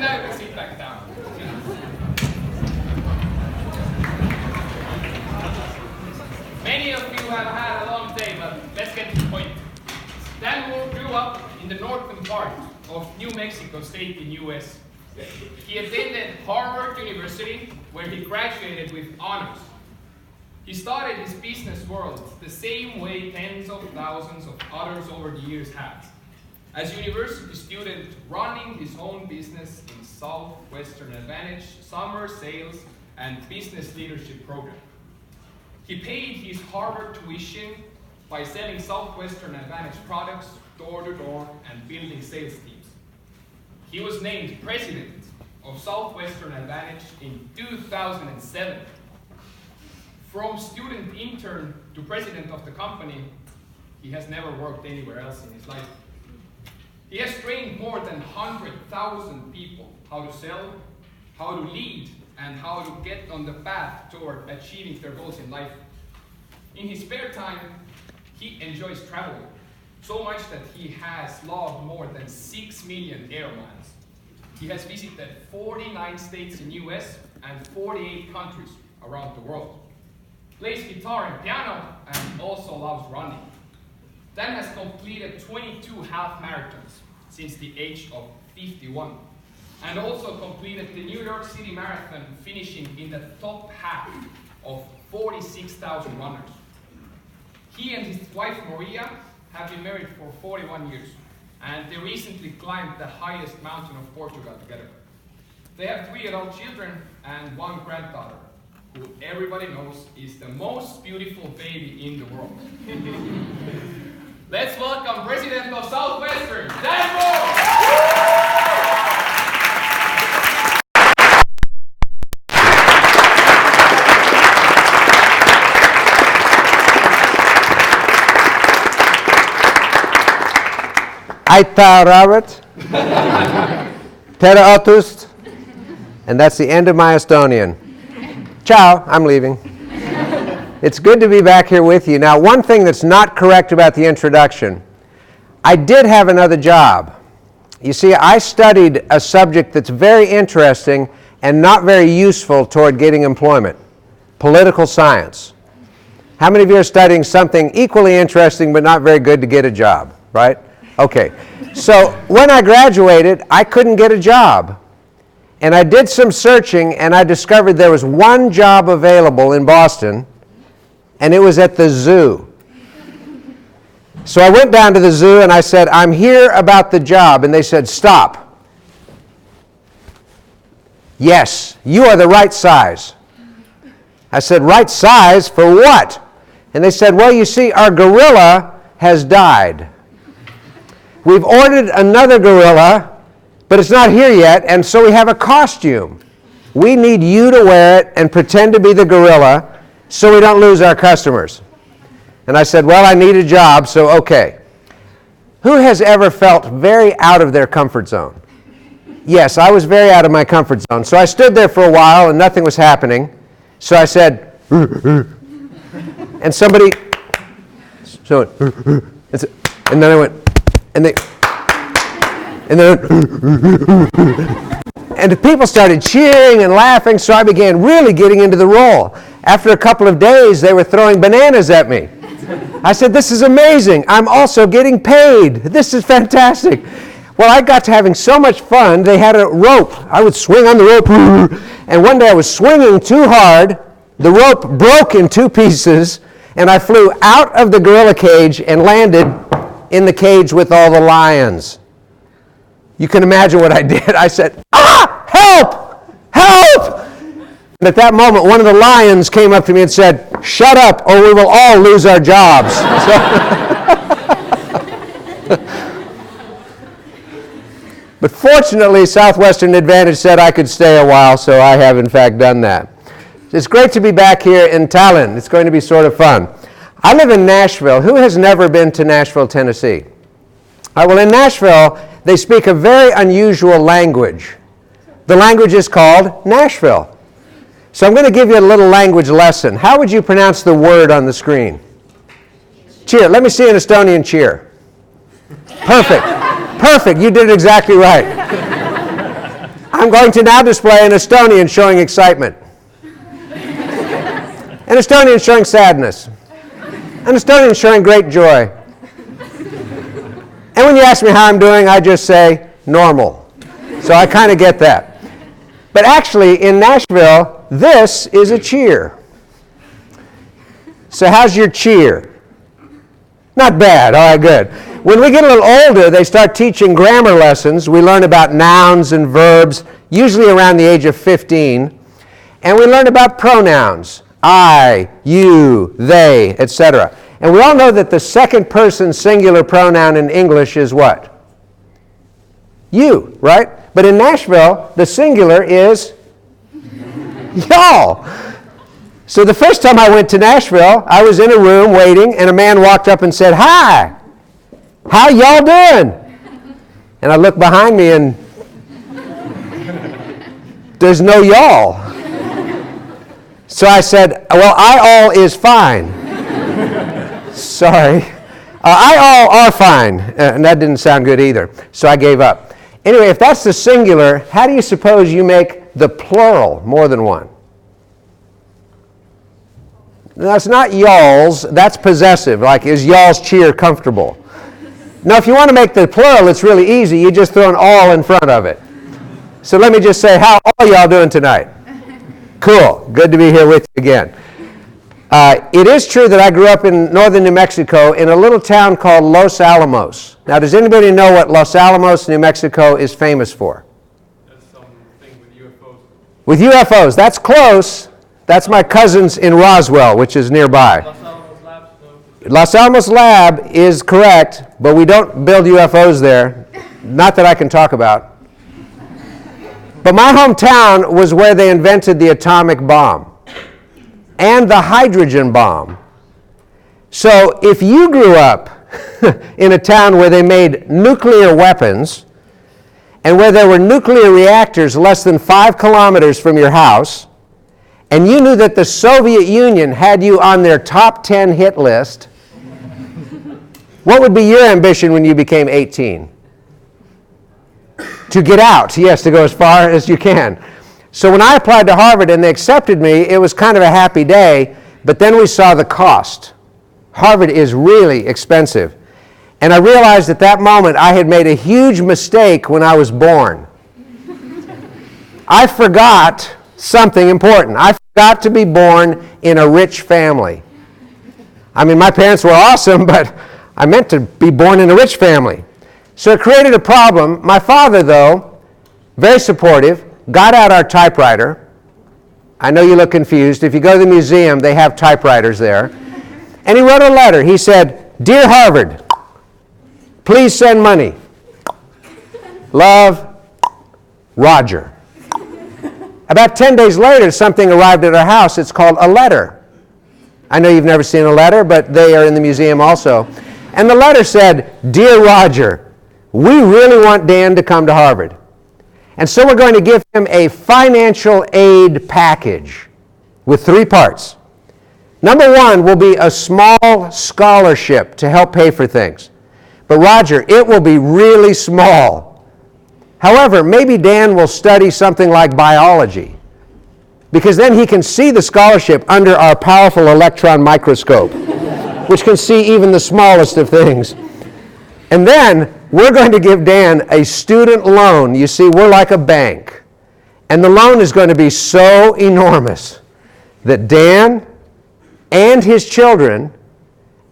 And now you can sit back down. Many of you have had a long day, but let's get to the point. Dan Moore grew up in the northern part of New Mexico State in US. He attended Harvard University, where he graduated with honors. He started his business world the same way tens of thousands of others over the years have. As a university student running his own business in Southwestern Advantage summer sales and business leadership program. He paid his Harvard tuition by selling Southwestern Advantage products door to door and building sales teams. He was named president of Southwestern Advantage in 2007. From student intern to president of the company, he has never worked anywhere else in his life. He has trained more than 100,000 people how to sell, how to lead, and how to get on the path toward achieving their goals in life. In his spare time, he enjoys traveling, so much that he has logged more than 6 million air miles. He has visited 49 states in US and 48 countries around the world. Plays guitar and piano, and also loves running. Dan has completed 22 half marathons since the age of 51, and also completed the New York City Marathon, finishing in the top half of 46,000 runners. He and his wife Maria have been married for 41 years, and they recently climbed the highest mountain of Portugal together. They have 3 adult children and 1 granddaughter, who everybody knows is the most beautiful baby in the world. Let's welcome President of Southwestern, Dan Moore! Aita Robert, Tera Otust, and that's the end of my Estonian. Ciao, I'm leaving. It's good to be back here with you. Now, one thing that's not correct about the introduction, I did have another job. You see, I studied a subject that's very interesting and not very useful toward getting employment, political science. How many of you are studying something equally interesting but not very good to get a job, right? Okay, so when I graduated, I couldn't get a job. And I did some searching, and I discovered there was one job available in Boston, and it was at the zoo. So I went down to the zoo, and I said, I'm here about the job. And they said, stop. Yes, you are the right size. I said, right size for what? And they said, well, you see, our gorilla has died. We've ordered another gorilla, but it's not here yet, and so we have a costume. We need you to wear it and pretend to be the gorilla so we don't lose our customers. And I said, well, I need a job, so okay. Who has ever felt very out of their comfort zone? Yes, I was very out of my comfort zone. So I stood there for a while and nothing was happening. So I said, and somebody, and then I went, and then and the people started cheering and laughing, so I began really getting into the role. After a couple of days, they were throwing bananas at me. I said, this is amazing. I'm also getting paid. This is fantastic. Well, I got to having so much fun, they had a rope. I would swing on the rope, and one day I was swinging too hard. The rope broke in 2 pieces, and I flew out of the gorilla cage and landed in the cage with all the lions. You can imagine what I did. I said, help! Help! And at that moment, one of the lions came up to me and said, shut up, or we will all lose our jobs. But fortunately, Southwestern Advantage said I could stay a while, so I have in fact done that. It's great to be back here in Tallinn. It's going to be sort of fun. I live in Nashville. Who has never been to Nashville, Tennessee? Well, in Nashville, they speak a very unusual language. The language is called Nashville. So I'm going to give you a little language lesson. How would you pronounce the word on the screen? Cheer. Let me see an Estonian cheer. Perfect. Perfect. You did it exactly right. I'm going to now display an Estonian showing excitement, an Estonian showing sadness, an Estonian showing great joy. And when you ask me how I'm doing, I just say normal. So I kind of get that. But actually, in Nashville, this is a cheer. So how's your cheer? Not bad. All right, good. When we get a little older, they start teaching grammar lessons. We learn about nouns and verbs, usually around the age of 15. And we learn about pronouns, I, you, they, etc. And we all know that the second person singular pronoun in English is what? You, right? But in Nashville, the singular is y'all. So the first time I went to Nashville, I was in a room waiting, and a man walked up and said, "Hi, how y'all doing?" And I looked behind me, and there's no y'all. So I said, "Well, I all is fine." Sorry. I all are fine. And that didn't sound good either. So I gave up. Anyway, if that's the singular, how do you suppose you make the plural more than one? That's not y'all's. That's possessive. Like, is y'all's cheer comfortable? Now, if you want to make the plural, it's really easy. You just throw an all in front of it. So let me just say, how are y'all doing tonight? Cool. Good to be here with you again. It is true that I grew up in northern New Mexico in a little town called Los Alamos. Now, does anybody know what Los Alamos, New Mexico is famous for? That's something with UFOs. With UFOs. That's close. That's my cousins in Roswell, which is nearby. Los Alamos Labs? No. Los Alamos Lab is correct, but we don't build UFOs there. Not that I can talk about. But my hometown was where they invented the atomic bomb and the hydrogen bomb. So if you grew up in a town where they made nuclear weapons and where there were nuclear reactors less than 5 kilometers from your house, and you knew that the Soviet Union had you on their top 10 hit list, what would be your ambition when you became 18? To get out, yes, to go as far as you can. So when I applied to Harvard and they accepted me, it was kind of a happy day, but then we saw the cost. Harvard is really expensive. And I realized at that moment I had made a huge mistake when I was born. I forgot something important. I forgot to be born in a rich family. I mean, my parents were awesome, but I meant to be born in a rich family. So it created a problem. My father, though, very supportive, got out our typewriter. I know you look confused. If you go to the museum, they have typewriters there. And he wrote a letter. He said, "Dear Harvard, please send money. Love, Roger." About 10 days later, something arrived at our house. It's called a letter. I know you've never seen a letter, but they are in the museum also. And the letter said, "Dear Roger, we really want Dan to come to Harvard. And so we're going to give him a financial aid package with 3 parts. Number 1 will be a small scholarship to help pay for things. But Roger, it will be really small. However, maybe Dan will study something like biology, because then he can see the scholarship under our powerful electron microscope, which can see even the smallest of things. And then we're going to give Dan a student loan. You see, we're like a bank. And the loan is going to be so enormous that Dan and his children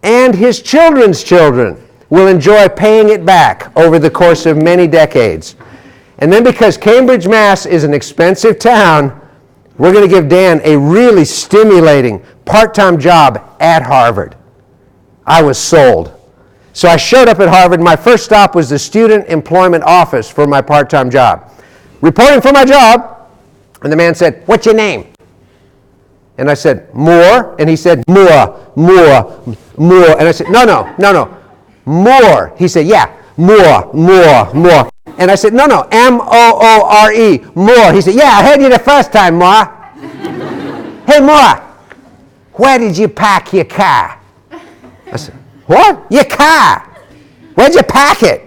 and his children's children will enjoy paying it back over the course of many decades. And then because Cambridge, Mass. Is an expensive town, we're going to give Dan a really stimulating part-time job at Harvard. I was sold. So I showed up at Harvard. My first stop was the Student Employment Office for my part-time job. Reporting for my job, and the man said, "What's your name?" And I said, "Moore." And he said, "Moore. And I said, no, Moore." He said, "Yeah, Moore. And I said, no, M-O-O-R-E, Moore. He said, "Yeah, I heard you the first time, Moore." "Hey, Moore, where did you park your car?" I said, "What? Your car? Where'd you park it?"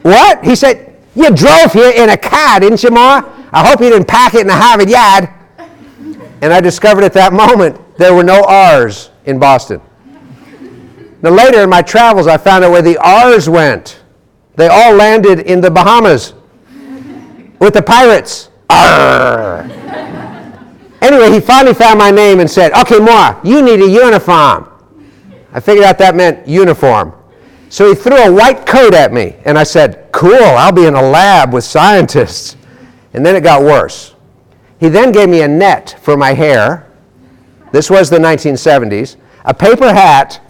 "What?" He said, You drove here in a car, didn't you, Ma? I hope you didn't pack it in the Harvard Yard. And I discovered at that moment there were no R's in Boston. Now later in my travels, I found out where the R's went. They all landed in the Bahamas with the pirates. Arr. Anyway, he finally found my name and said, okay, Ma, you need a uniform. I figured out that meant uniform. So he threw a white coat at me, and I said, cool, I'll be in a lab with scientists. And then it got worse. He then gave me a net for my hair. This was the 1970s. A paper hat,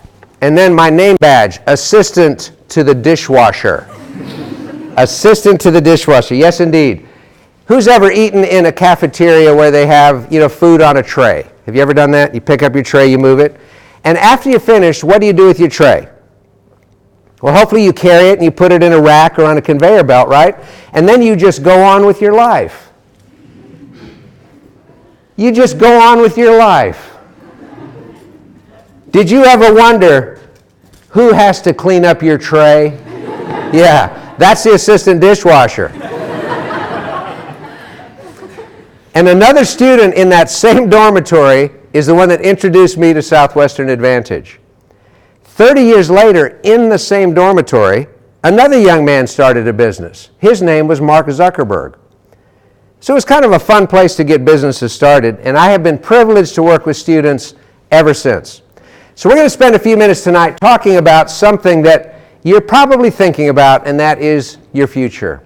and then my name badge, assistant to the dishwasher. Assistant to the dishwasher, yes indeed. Who's ever eaten in a cafeteria where they have, food on a tray? Have you ever done that? You pick up your tray, you move it. And after you finish, what do you do with your tray? Well, hopefully you carry it and you put it in a rack or on a conveyor belt, right? And then you just go on with your life. You just go on with your life. Did you ever wonder who has to clean up your tray? Yeah, that's the assistant dishwasher. And another student in that same dormitory is the one that introduced me to Southwestern Advantage. 30 years later, in the same dormitory, another young man started a business. His name was Mark Zuckerberg. So it was kind of a fun place to get businesses started, and I have been privileged to work with students ever since. So we're going to spend a few minutes tonight talking about something that you're probably thinking about, and that is your future.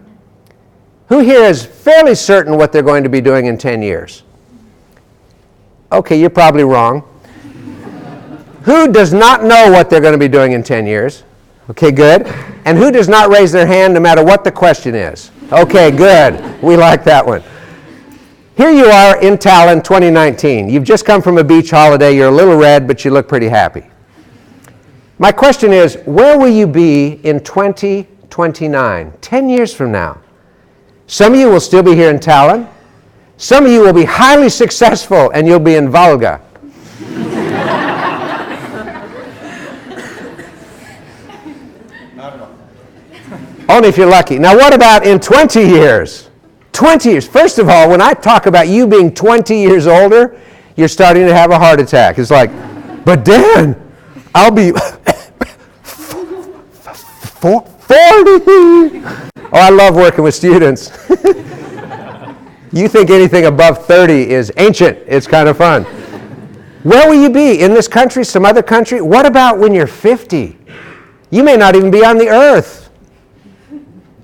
Who here is fairly certain what they're going to be doing in 10 years? Okay, you're probably wrong. Who does not know what they're going to be doing in 10 years? Okay, good. And who does not raise their hand no matter what the question is? Okay, good. We like that one. Here you are in Tallinn, 2019. You've just come from a beach holiday. You're a little red, but you look pretty happy. My question is, where will you be in 2029, 10 years from now? Some of you will still be here in Tallinn. Some of you will be highly successful, and you'll be in Valga. Only if you're lucky. Now what about in 20 years? 20 years. First of all, when I talk about you being 20 years older, you're starting to have a heart attack. It's like, but Dan, I'll be 40. Oh, I love working with students. You think anything above 30 is ancient. It's kind of fun. Where will you be? In this country? Some other country? What about when you're 50? You may not even be on the earth.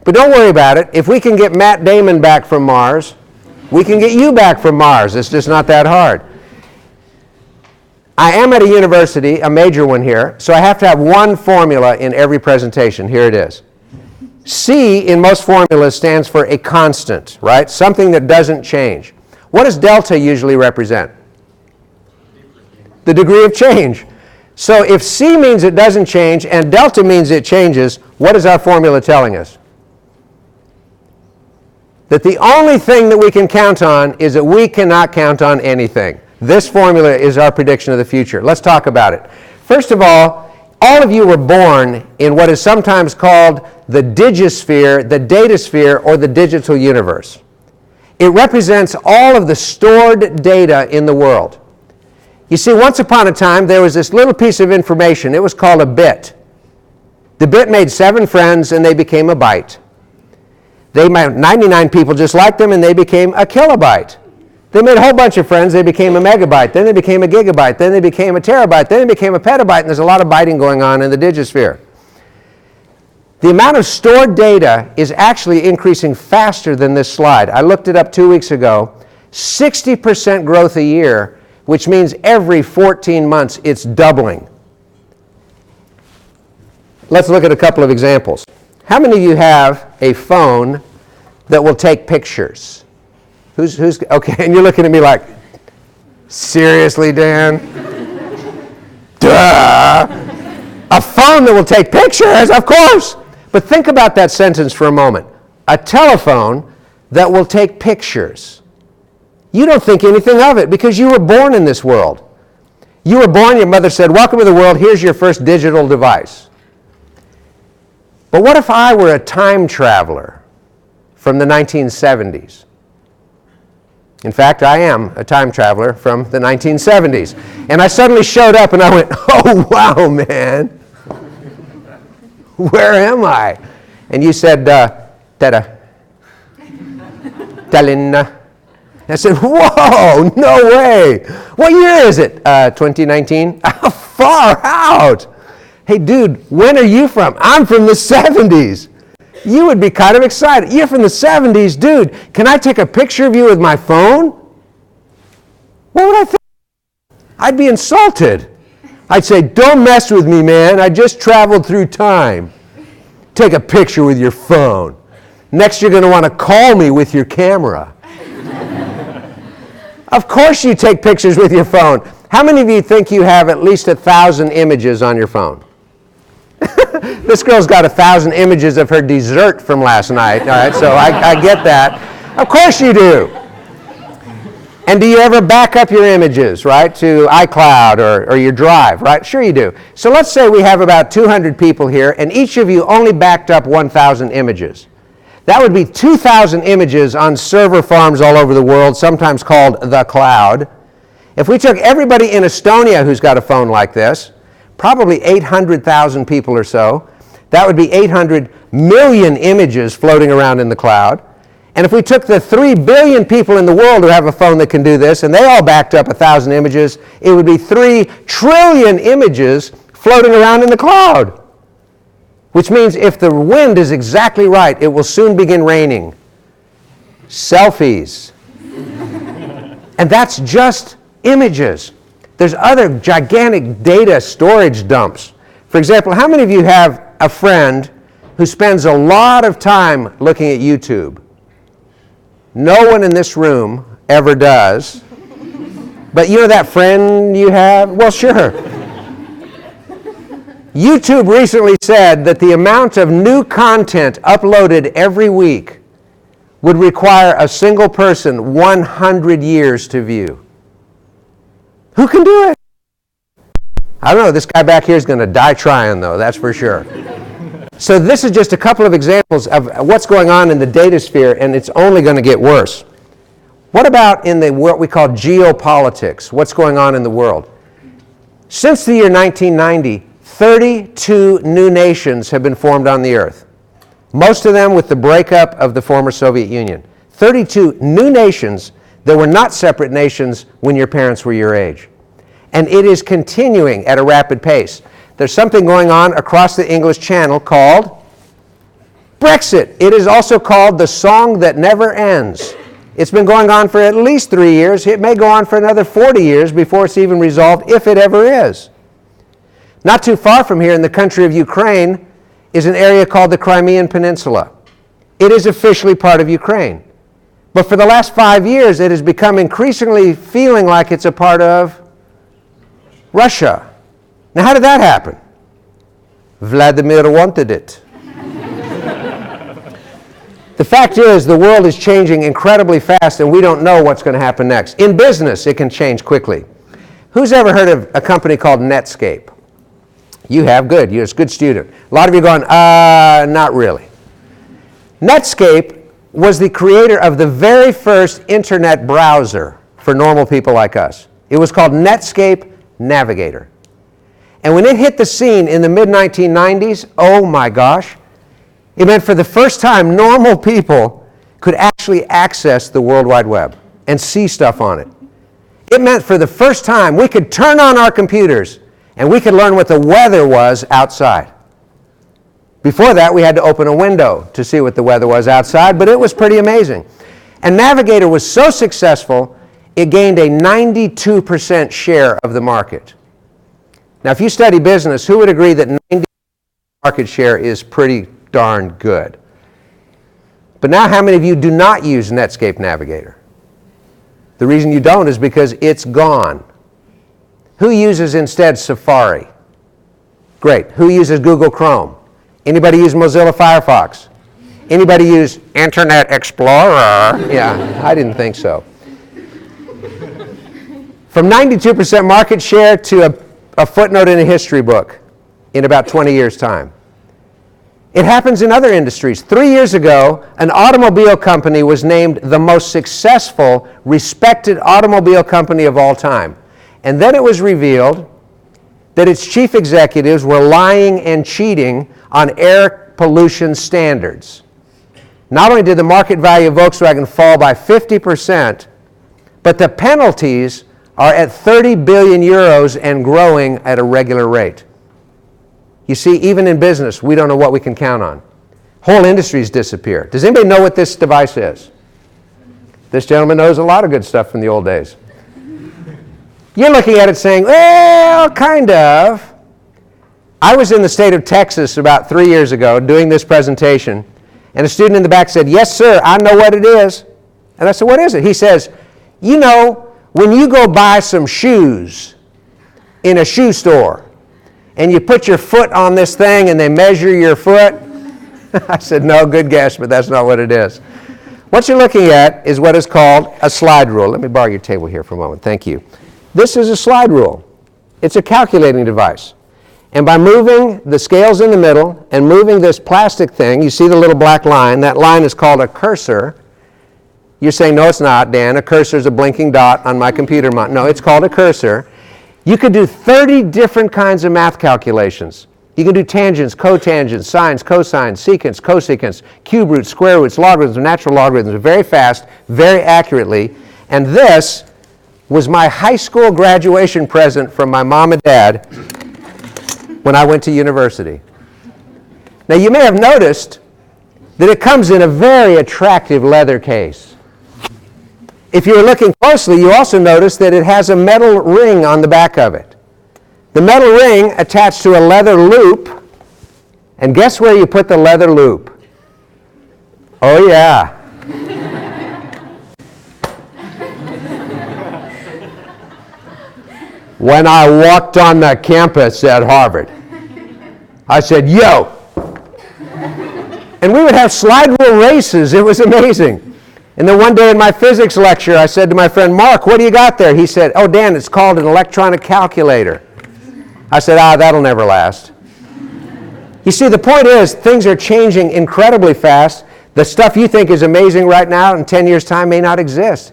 But don't worry about it. If we can get Matt Damon back from Mars, we can get you back from Mars. It's just not that hard. I am at a university, a major one here, so I have to have one formula in every presentation. Here it is. C in most formulas stands for a constant, right? Something that doesn't change. What does delta usually represent? The degree of change. So if C means it doesn't change and delta means it changes, what is our formula telling us? That the only thing that we can count on is that we cannot count on anything. This formula is our prediction of the future. Let's talk about it. First of all of you were born in what is sometimes called the digisphere, the datasphere, or the digital universe. It represents all of the stored data in the world. You see, once upon a time, there was this little piece of information. It was called a bit. The bit made 7 friends, and they became a byte. They made 99 people just like them, and they became a kilobyte. They made a whole bunch of friends. They became a megabyte. Then they became a gigabyte. Then they became a terabyte. Then they became a petabyte, and there's a lot of byting going on in the digisphere. The amount of stored data is actually increasing faster than this slide. I looked it up 2 weeks ago. 60% growth a year, which means every 14 months it's doubling. Let's look at a couple of examples. How many of you have a phone that will take pictures? Who's okay, and you're looking at me like, seriously, Dan? Duh! A phone that will take pictures, of course! But think about that sentence for a moment. A telephone that will take pictures. You don't think anything of it because you were born in this world. You were born, your mother said, welcome to the world, here's your first digital device. But what if I were a time traveler? from the 1970s. In fact, I am a time traveler from the 1970s. And I suddenly showed up and I went, oh, wow, man. Where am I? And you said, Tallinn. I said, whoa, no way. What year is it? 2019? Far out. Hey, dude, when are you from? I'm from the 70s. You would be kind of excited. You're from the 70s, dude. Can I take a picture of you with my phone? What would I think? I'd be insulted. I'd say, don't mess with me, man. I just traveled through time. Take a picture with your phone. Next, you're going to want to call me with your camera. Of course you take pictures with your phone. How many of you think you have at least 1,000 images on your phone? This girl's got 1,000 images of her dessert from last night, all right, so I get that. Of course you do. And do you ever back up your images, right, to iCloud or your Drive, right? Sure you do. So let's say we have about 200 people here, and each of you only backed up 1,000 images. That would be 2,000 images on server farms all over the world, sometimes called the cloud. If we took everybody in Estonia who's got a phone like this, probably 800,000 people or so, that would be 800 million images floating around in the cloud. And if we took the 3 billion people in the world who have a phone that can do this, and they all backed up 1,000 images, it would be 3 trillion images floating around in the cloud. Which means if the wind is exactly right, it will soon begin raining. Selfies. And that's just images. There's other gigantic data storage dumps. For example, how many of you have a friend who spends a lot of time looking at YouTube? No one in this room ever does. But you know that friend you have? Well, sure. YouTube recently said that the amount of new content uploaded every week would require a single person 100 years to view. Who can do it? I don't know. This guy back here is going to die trying, though, that's for sure. So this is just a couple of examples of what's going on in the data sphere, and it's only going to get worse. What about in what we call geopolitics? What's going on in the world? Since the year 1990, 32 new nations have been formed on the earth. Most of them with the breakup of the former Soviet Union. 32 new nations that were not separate nations when your parents were your age. And it is continuing at a rapid pace. There's something going on across the English Channel called Brexit. It is also called the song that never ends. It's been going on for at least 3 years. It may go on for another 40 years before it's even resolved, if it ever is. Not too far from here in the country of Ukraine is an area called the Crimean Peninsula. It is officially part of Ukraine. But for the last 5 years, it has become increasingly feeling like it's a part of Russia. Now, how did that happen? Vladimir wanted it. The fact is, the world is changing incredibly fast, and we don't know what's going to happen next. In business, it can change quickly. Who's ever heard of a company called Netscape? You have, good. You're a good student. A lot of you are going, not really. Netscape was the creator of the very first internet browser for normal people like us. It was called Netscape Navigator. And when it hit the scene in the mid-1990s, oh my gosh, it meant for the first time normal people could actually access the World Wide Web and see stuff on it. It meant for the first time we could turn on our computers and we could learn what the weather was outside. Before that, we had to open a window to see what the weather was outside, but it was pretty amazing. And Navigator was so successful, it gained a 92% share of the market. Now, if you study business, who would agree that 90% market share is pretty darn good? But now, how many of you do not use Netscape Navigator? The reason you don't is because it's gone. Who uses instead Safari? Great. Who uses Google Chrome? Anybody use Mozilla Firefox? Anybody use Internet Explorer? Yeah, I didn't think so. From 92% market share to a footnote in a history book in about 20 years' time. It happens in other industries. 3 years ago, an automobile company was named the most successful, respected automobile company of all time. And then it was revealed that its chief executives were lying and cheating on air pollution standards. Not only did the market value of Volkswagen fall by 50%, but the penalties are at 30 billion euros and growing at a regular rate. You see, even in business, we don't know what we can count on. Whole industries disappear. Does anybody know what this device is? This gentleman knows a lot of good stuff from the old days. You're looking at it saying, well, kind of. I was in the state of Texas about 3 years ago doing this presentation, and a student in the back said, yes, sir, I know what it is. And I said, what is it? He says, you know, when you go buy some shoes in a shoe store, and you put your foot on this thing and they measure your foot? I said, no, good guess, but that's not what it is. What you're looking at is what is called a slide rule. Let me borrow your table here for a moment. Thank you. This is a slide rule. It's a calculating device. And by moving the scales in the middle and moving this plastic thing, you see the little black line. That line is called a cursor. You're saying, no, it's not, Dan. A cursor is a blinking dot on my computer. No, it's called a cursor. You could do 30 different kinds of math calculations. You can do tangents, cotangents, sines, cosines, secants, cosecants, cube roots, square roots, logarithms, natural logarithms, very fast, very accurately. And this was my high school graduation present from my mom and dad when I went to university. Now, you may have noticed that it comes in a very attractive leather case. If you were looking closely, you also notice that it has a metal ring on the back of it. The metal ring attached to a leather loop, and guess where you put the leather loop? Oh yeah. When I walked on the campus at Harvard, I said, yo! And we would have slide rule races. It was amazing. And then one day in my physics lecture, I said to my friend, Mark, what do you got there? He said, oh, Dan, it's called an electronic calculator. I said, that'll never last. You see, the point is, things are changing incredibly fast. The stuff you think is amazing right now in 10 years' time may not exist.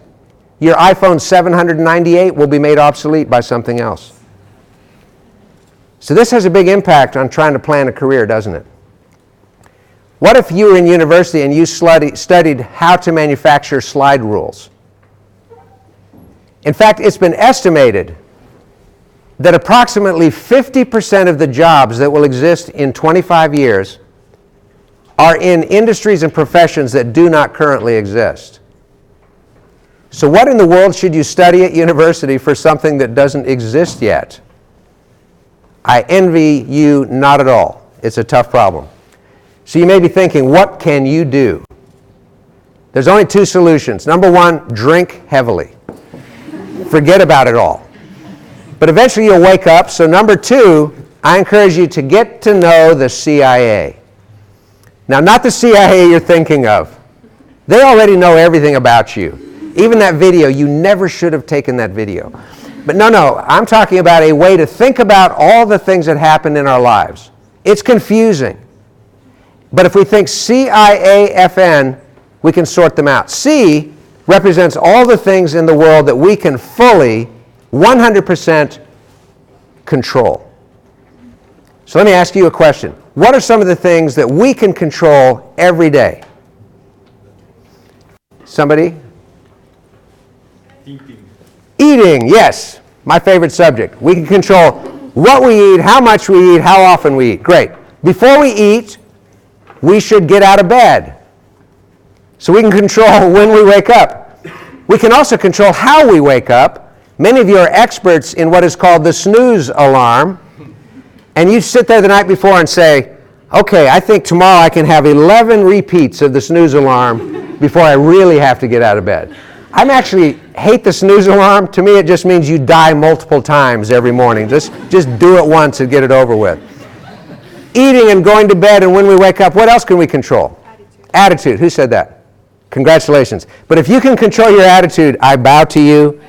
Your iPhone 798 will be made obsolete by something else. So this has a big impact on trying to plan a career, doesn't it? What if you were in university and you studied how to manufacture slide rules? In fact, it's been estimated that approximately 50% of the jobs that will exist in 25 years are in industries and professions that do not currently exist. So what in the world should you study at university for something that doesn't exist yet? I envy you not at all. It's a tough problem. So you may be thinking, what can you do? There's only two solutions. Number one, drink heavily. Forget about it all. But eventually you'll wake up. So number two, I encourage you to get to know the CIA. Now, not the CIA you're thinking of. They already know everything about you. Even that video, you never should have taken that video. But no, I'm talking about a way to think about all the things that happen in our lives. It's confusing. But if we think CIAFN, we can sort them out. C represents all the things in the world that we can fully, 100% control. So let me ask you a question. What are some of the things that we can control every day? Somebody? Eating, yes. My favorite subject. We can control what we eat, how much we eat, how often we eat. Great. Before we eat, we should get out of bed. So we can control when we wake up. We can also control how we wake up. Many of you are experts in what is called the snooze alarm. And you sit there the night before and say, okay, I think tomorrow I can have 11 repeats of the snooze alarm before I really have to get out of bed. I actually hate the snooze alarm. To me, it just means you die multiple times every morning. Just do it once and get it over with. Eating and going to bed and when we wake up, what else can we control? Attitude. Who said that? Congratulations. But if you can control your attitude, I bow to you.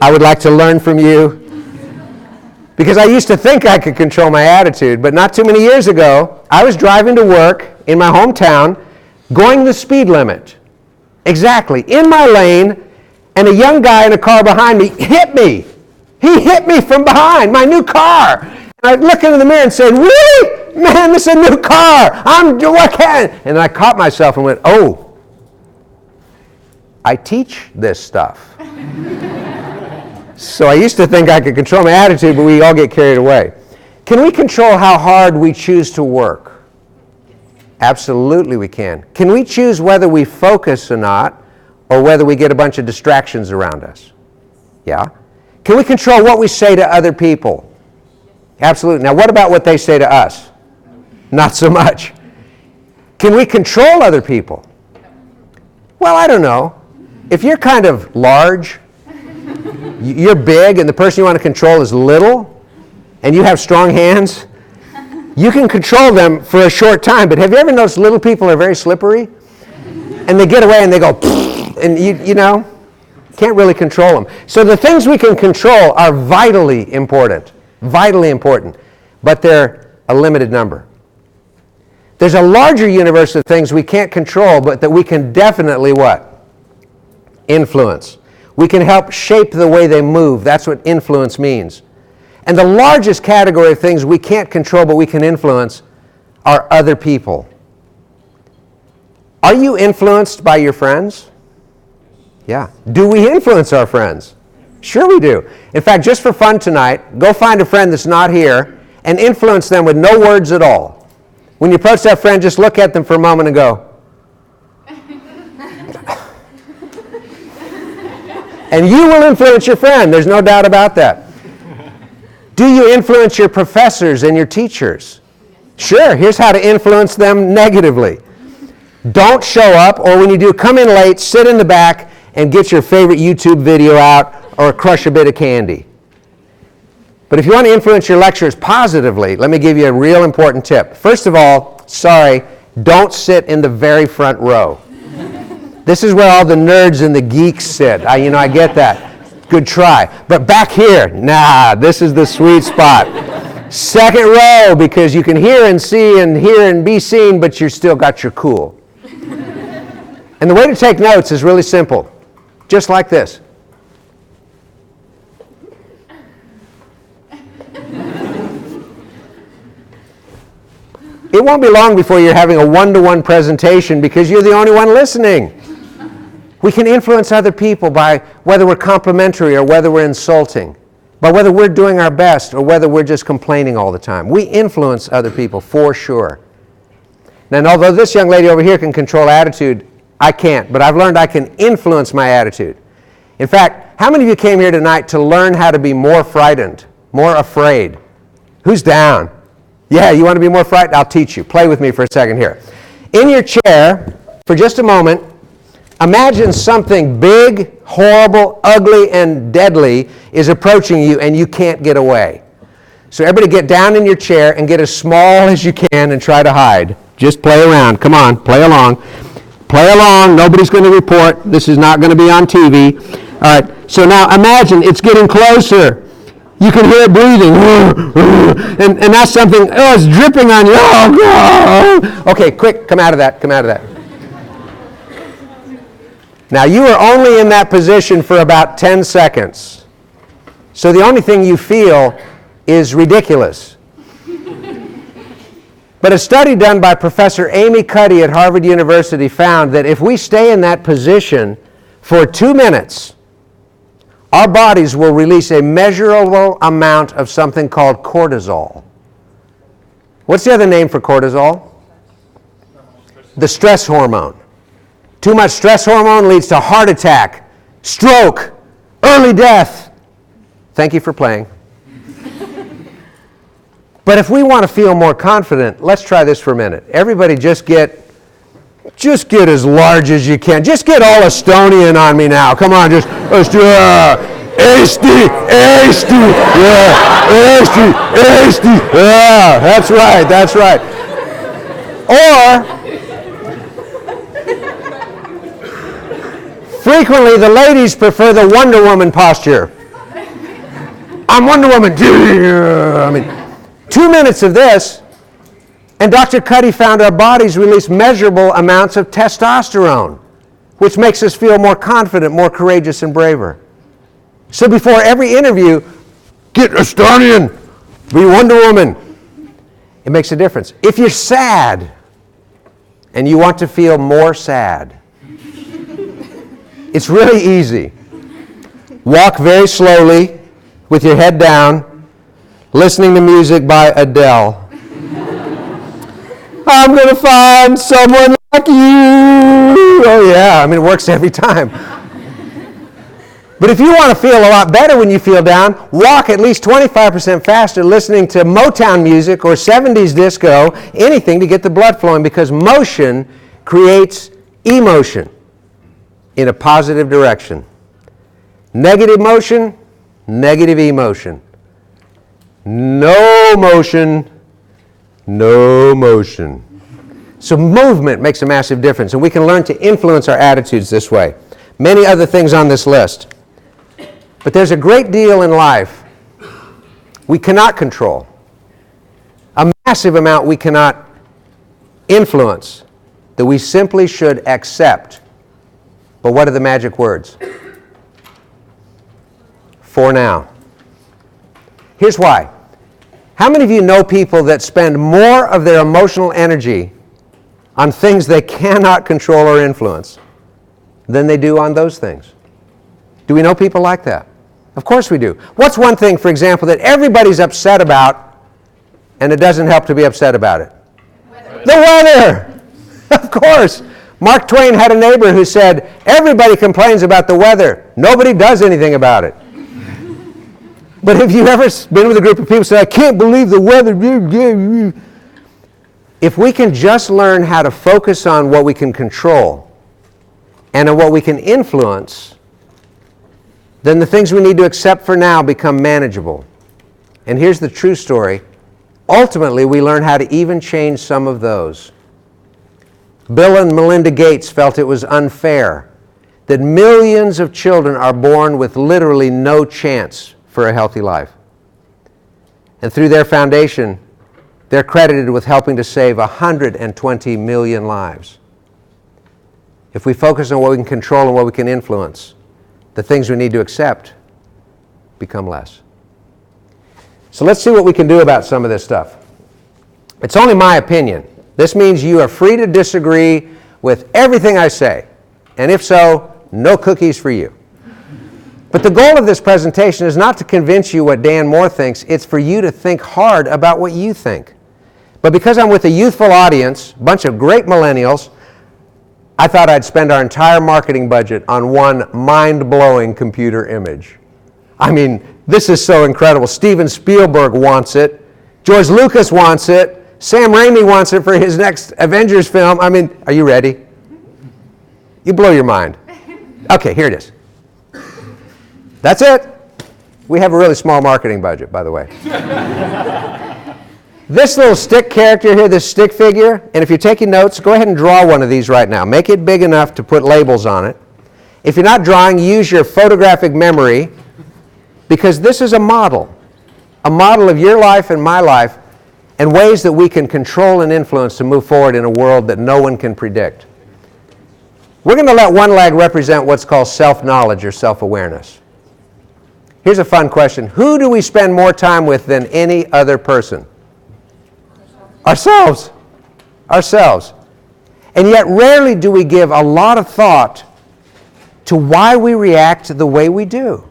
I would like to learn from you. Because I used to think I could control my attitude, but not too many years ago, I was driving to work in my hometown, going the speed limit. Exactly, in my lane, and a young guy in a car behind me hit me. He hit me from behind, my new car. And I looked into the mirror and said, really? Man, this is a new car. What can? And I caught myself and went, oh, I teach this stuff. So I used to think I could control my attitude, but we all get carried away. Can we control how hard we choose to work? Absolutely we can. Can we choose whether we focus or not, or whether we get a bunch of distractions around us? Yeah. Can we control what we say to other people? Absolutely. Now what about what they say to us? Not so much. Can we control other people? Well, I don't know. If you're kind of large, you're big, and the person you want to control is little, and you have strong hands, you can control them for a short time. But have you ever noticed little people are very slippery? And they get away and they go, and you know, can't really control them. So the things we can control are vitally important, but they're a limited number. There's a larger universe of things we can't control, but that we can definitely what? Influence. We can help shape the way they move. That's what influence means. And the largest category of things we can't control but we can influence are other people. Are you influenced by your friends? Yeah. Do we influence our friends? Sure we do. In fact, just for fun tonight, go find a friend that's not here and influence them with no words at all. When you approach that friend, just look at them for a moment and go, and you will influence your friend. There's no doubt about that. Do you influence your professors and your teachers? Sure. Here's how to influence them negatively. Don't show up, or when you do, come in late, sit in the back, and get your favorite YouTube video out, or crush a bit of candy. But if you want to influence your lecturers positively, let me give you a real important tip. First of all, don't sit in the very front row. This is where all the nerds and the geeks sit. I get that. Good try. But back here, nah, this is the sweet spot. Second row, because you can hear and see and hear and be seen, but you still got your cool. And the way to take notes is really simple. Just like this. It won't be long before you're having a one-to-one presentation because you're the only one listening. We can influence other people by whether we're complimentary or whether we're insulting, by whether we're doing our best or whether we're just complaining all the time. We influence other people for sure. Now, although this young lady over here can control attitude, I can't, but I've learned I can influence my attitude. In fact, how many of you came here tonight to learn how to be more frightened, more afraid? Who's down? Yeah, you want to be more frightened? I'll teach you. Play with me for a second here. In your chair, for just a moment, imagine something big, horrible, ugly, and deadly is approaching you and you can't get away. So everybody get down in your chair and get as small as you can and try to hide. Just play around. Come on, play along. Play along. Nobody's going to report. This is not going to be on TV. All right, so now imagine it's getting closer. You can hear it breathing. And that's something, it's dripping on you. Oh, okay, quick, come out of that. Now, you are only in that position for about 10 seconds. So the only thing you feel is ridiculous. But a study done by Professor Amy Cuddy at Harvard University found that if we stay in that position for 2 minutes, our bodies will release a measurable amount of something called cortisol. What's the other name for cortisol? The stress hormone. Too much stress hormone leads to heart attack, stroke, early death. Thank you for playing. But if we want to feel more confident, let's try this for a minute. Everybody just get as large as you can. Just get all Estonian on me now. Come on, just Eesti, yeah, that's right. Or, frequently the ladies prefer the Wonder Woman posture. I'm Wonder Woman. I mean, 2 minutes of this, and Dr. Cuddy found our bodies release measurable amounts of testosterone, which makes us feel more confident, more courageous, and braver. So before every interview, get Estonian, be Wonder Woman. It makes a difference. If you're sad and you want to feel more sad, it's really easy. Walk very slowly with your head down, listening to music by Adele. I'm going to find someone like you. Oh yeah, I mean, it works every time. But if you want to feel a lot better when you feel down, walk at least 25% faster listening to Motown music or 70s disco, anything to get the blood flowing, because motion creates emotion in a positive direction. Negative motion, negative emotion. No motion, no motion. So movement makes a massive difference, and we can learn to influence our attitudes this way. Many other things on this list. But there's a great deal in life we cannot control. A massive amount we cannot influence that we simply should accept. But what are the magic words? For now. Here's why. How many of you know people that spend more of their emotional energy on things they cannot control or influence than they do on those things? Do we know people like that? Of course we do. What's one thing, for example, that everybody's upset about and it doesn't help to be upset about it? Weather. The weather! Of course. Mark Twain had a neighbor who said, everybody complains about the weather. Nobody does anything about it. But have you ever been with a group of people who say, I can't believe the weather? If we can just learn how to focus on what we can control and on what we can influence, then the things we need to accept for now become manageable. And here's the true story. Ultimately, we learn how to even change some of those. Bill and Melinda Gates felt it was unfair that millions of children are born with literally no chance for a healthy life. And through their foundation, they're credited with helping to save 120 million lives. If we focus on what we can control and what we can influence, the things we need to accept become less. So let's see what we can do about some of this stuff. It's only my opinion. This means you are free to disagree with everything I say. And if so, no cookies for you. But the goal of this presentation is not to convince you what Dan Moore thinks, it's for you to think hard about what you think. But because I'm with a youthful audience, a bunch of great millennials, I thought I'd spend our entire marketing budget on one mind-blowing computer image. I mean, this is so incredible. Steven Spielberg wants it. George Lucas wants it. Sam Raimi wants it for his next Avengers film. I mean, are you ready? You blow your mind. Okay, here it is. That's it. We have a really small marketing budget, by the way. This little stick character here, this stick figure, and if you're taking notes, go ahead and draw one of these right now. Make it big enough to put labels on it. If you're not drawing, use your photographic memory, because this is a model of your life and my life, and ways that we can control and influence to move forward in a world that no one can predict. We're going to let one leg represent what's called self-knowledge or self-awareness. Here's a fun question. Who do we spend more time with than any other person? Ourselves. Ourselves. And yet rarely do we give a lot of thought to why we react the way we do.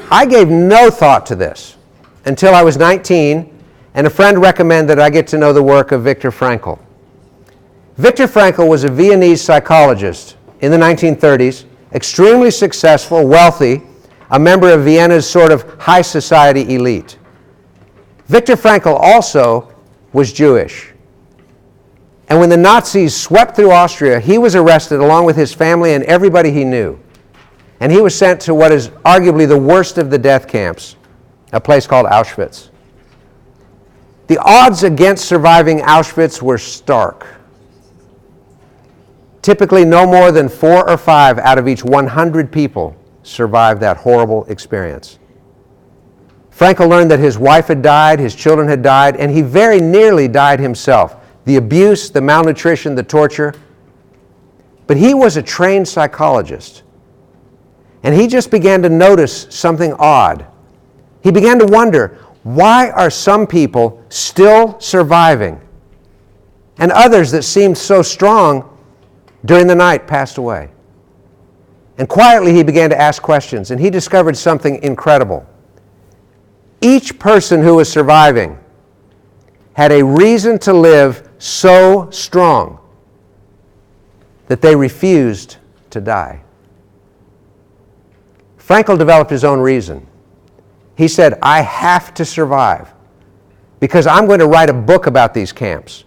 I gave no thought to this until I was 19, and a friend recommended that I get to know the work of Viktor Frankl. Viktor Frankl was a Viennese psychologist in the 1930s, extremely successful, wealthy, a member of Vienna's sort of high society elite. Viktor Frankl also was Jewish. And when the Nazis swept through Austria, he was arrested along with his family and everybody he knew. And he was sent to what is arguably the worst of the death camps, a place called Auschwitz. The odds against surviving Auschwitz were stark. Typically, no more than 4 or 5 out of each 100 people survived that horrible experience. Frankel learned that his wife had died, his children had died, and he very nearly died himself. The abuse, the malnutrition, the torture. But he was a trained psychologist. And he just began to notice something odd. He began to wonder, why are some people still surviving? And others that seemed so strong during the night passed away. And quietly he began to ask questions, and he discovered something incredible. Each person who was surviving had a reason to live so strong that they refused to die. Frankel developed his own reason. He said, I have to survive because I'm going to write a book about these camps.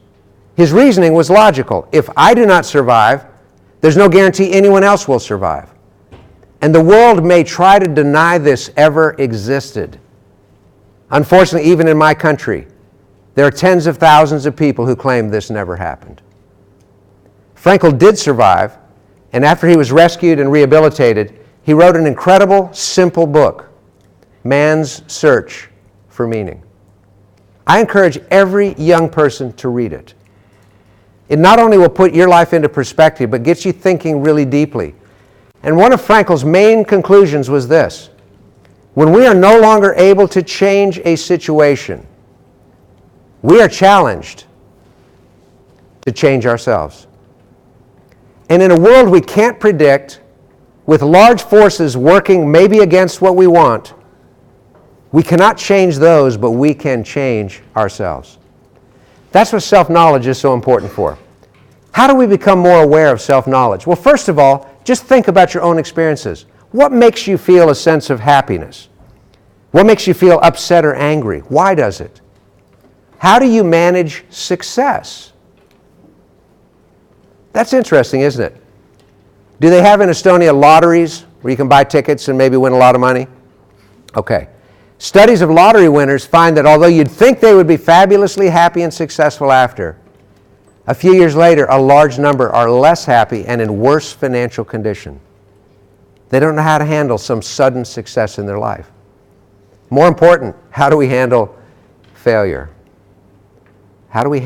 His reasoning was logical. If I do not survive, there's no guarantee anyone else will survive. And the world may try to deny this ever existed. Unfortunately, even in my country, there are tens of thousands of people who claim this never happened. Frankel did survive, and after he was rescued and rehabilitated, he wrote an incredible, simple book, Man's Search for Meaning. I encourage every young person to read it. It not only will put your life into perspective, but gets you thinking really deeply. And one of Frankel's main conclusions was this: when we are no longer able to change a situation, we are challenged to change ourselves. And in a world we can't predict, with large forces working maybe against what we want, we cannot change those, but we can change ourselves. That's what self-knowledge is so important for. How do we become more aware of self-knowledge? Well, first of all, just think about your own experiences. What makes you feel a sense of happiness? What makes you feel upset or angry? Why does it? How do you manage success? That's interesting, isn't it? Do they have in Estonia lotteries where you can buy tickets and maybe win a lot of money? Okay. Studies of lottery winners find that although you'd think they would be fabulously happy and successful after, a few years later, a large number are less happy and in worse financial condition. They don't know how to handle some sudden success in their life. More important, how do we handle failure? How do we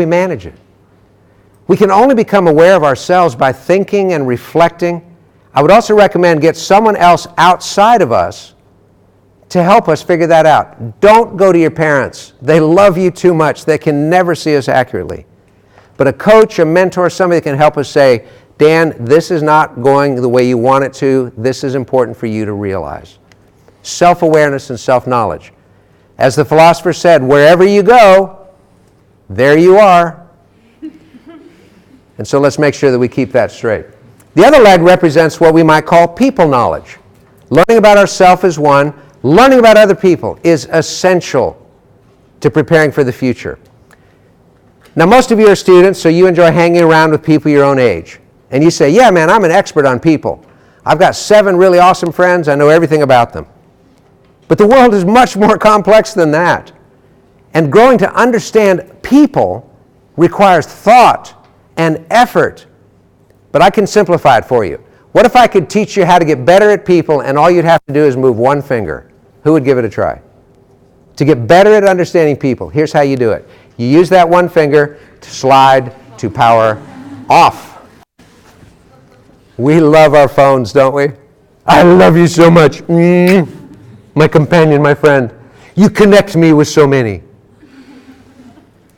manage it? We can only become aware of ourselves by thinking and reflecting. I would also recommend get someone else outside of us to help us figure that out. Don't go to your parents. They love you too much. They can never see us accurately. But a coach, a mentor, somebody that can help us say, Dan, this is not going the way you want it to. This is important for you to realize. Self-awareness and self-knowledge. As the philosopher said, wherever you go, there you are. And so let's make sure that we keep that straight. The other leg represents what we might call people knowledge. Learning about ourselves is one. Learning about other people is essential to preparing for the future. Now, most of you are students, so you enjoy hanging around with people your own age. And you say, yeah, man, I'm an expert on people. I've got 7 really awesome friends. I know everything about them. But the world is much more complex than that. And growing to understand people requires thought and effort. But I can simplify it for you. What if I could teach you how to get better at people and all you'd have to do is move one finger? Who would give it a try? To get better at understanding people, here's how you do it. You use that one finger to slide to power off. We love our phones, don't we? I love you so much. My companion, my friend. You connect me with so many.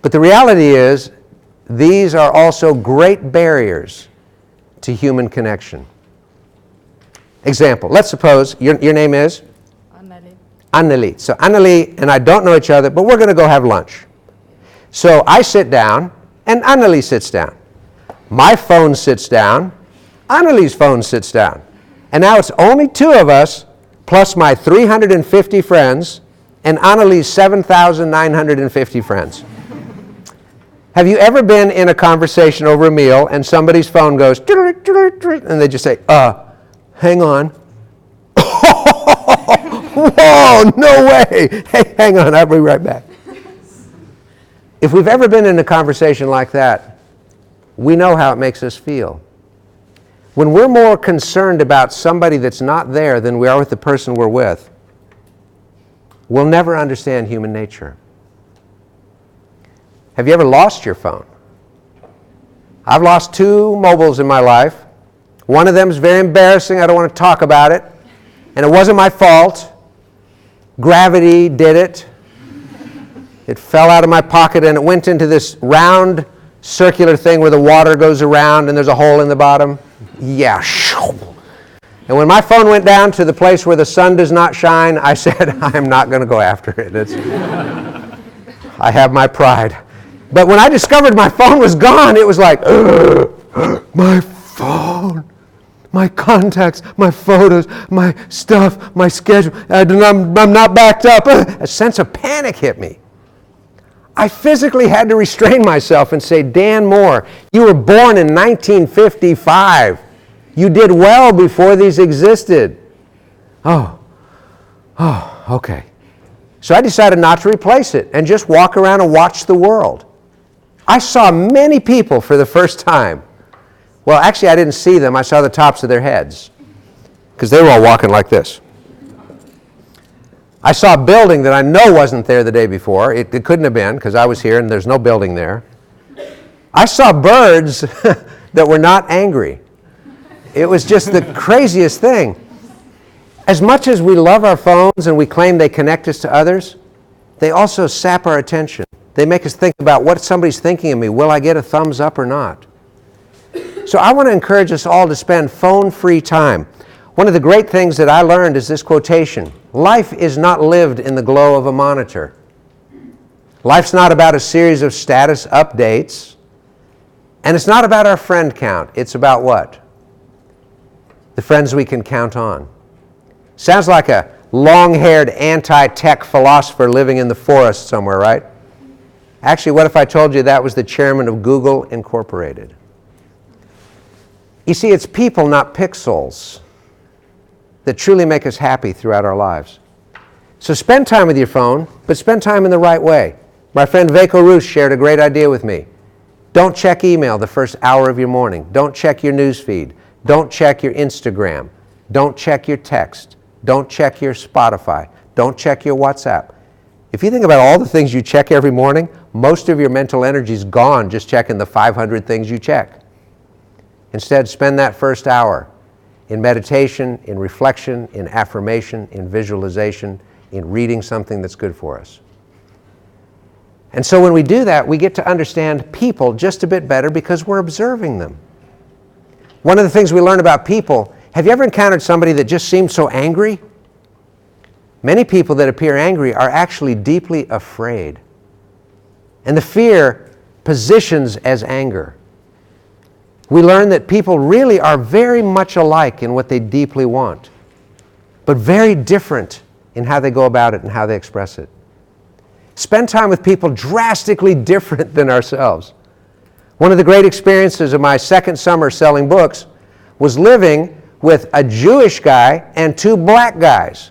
But the reality is, these are also great barriers to human connection. Example, let's suppose your name is? Anneli. So Anneli and I don't know each other, but we're going to go have lunch. So I sit down, and Anneli sits down. My phone sits down, Anneli's phone sits down. And now it's only 2 of us, plus my 350 friends, and Anneli's 7,950 friends. Have you ever been in a conversation over a meal, and somebody's phone goes, and they just say, hang on. Whoa, no way. Hey, hang on, I'll be right back. If we've ever been in a conversation like that, we know how it makes us feel. When we're more concerned about somebody that's not there than we are with the person we're with, will never understand human nature. Have you ever lost your phone? I've lost 2 mobiles in my life. One of them is very embarrassing. I don't want to talk about it. And it wasn't my fault. Gravity did it. It fell out of my pocket and it went into this round circular thing where the water goes around and there's a hole in the bottom. Yeah. And when my phone went down to the place where the sun does not shine, I said, I'm not going to go after it. I have my pride. But when I discovered my phone was gone, it was like, my phone, my contacts, my photos, my stuff, my schedule, I'm not backed up. A sense of panic hit me. I physically had to restrain myself and say, Dan Moore, you were born in 1955. You did well before these existed. Oh, okay. So I decided not to replace it and just walk around and watch the world. I saw many people for the first time. Well, actually, I didn't see them. I saw the tops of their heads because they were all walking like this. I saw a building that I know wasn't there the day before. It couldn't have been because I was here and there's no building there. I saw birds that were not angry. It was just the craziest thing. As much as we love our phones and we claim they connect us to others, they also sap our attention. They make us think about what somebody's thinking of me. Will I get a thumbs up or not? So I want to encourage us all to spend phone-free time. One of the great things that I learned is this quotation. Life is not lived in the glow of a monitor. Life's not about a series of status updates. And it's not about our friend count. It's about what? The friends we can count on. Sounds like a long-haired anti-tech philosopher living in the forest somewhere, right? Actually, what if I told you that was the chairman of Google Incorporated? You see, it's people, not pixels, that truly make us happy throughout our lives. So spend time with your phone, but spend time in the right way. My friend Vaco Roos shared a great idea with me. Don't check email the first hour of your morning. Don't check your news feed. Don't check your Instagram. Don't check your text. Don't check your Spotify. Don't check your WhatsApp. If you think about all the things you check every morning, most of your mental energy is gone just checking the 500 things you check. Instead, spend that first hour in meditation, in reflection, in affirmation, in visualization, in reading something that's good for us. And so when we do that, we get to understand people just a bit better because we're observing them. One of the things we learn about people, have you ever encountered somebody that just seemed so angry? Many people that appear angry are actually deeply afraid. And the fear positions as anger. We learn that people really are very much alike in what they deeply want, but very different in how they go about it and how they express it. Spend time with people drastically different than ourselves. One of the great experiences of my second summer selling books was living with a Jewish guy and 2 black guys.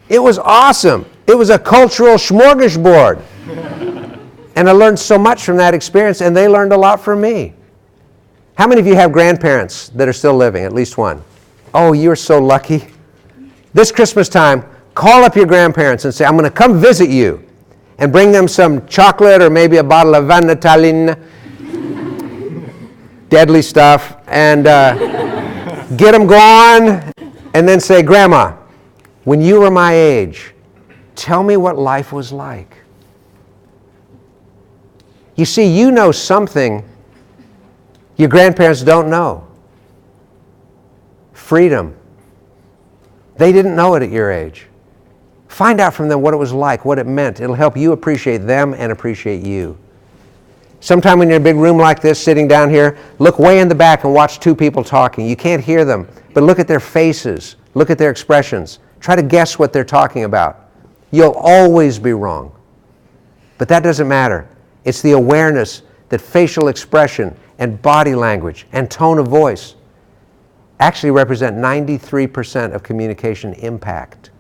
It was awesome. It was a cultural smorgasbord. And I learned so much from that experience, and they learned a lot from me. How many of you have grandparents that are still living? At least one. Oh, you're so lucky. This Christmas time, call up your grandparents and say, I'm going to come visit you, and bring them some chocolate or maybe a bottle of Tallinn, deadly stuff, and get them going, and then say, Grandma, when you were my age, tell me what life was like. You see, you know something your grandparents don't know. Freedom. They didn't know it at your age. Find out from them what it was like, what it meant. It'll help you appreciate them and appreciate you. Sometime when you're in a big room like this, sitting down here, look way in the back and watch 2 people talking. You can't hear them, but look at their faces. Look at their expressions. Try to guess what they're talking about. You'll always be wrong. But that doesn't matter. It's the awareness that facial expression and body language and tone of voice actually represent 93% of communication impact.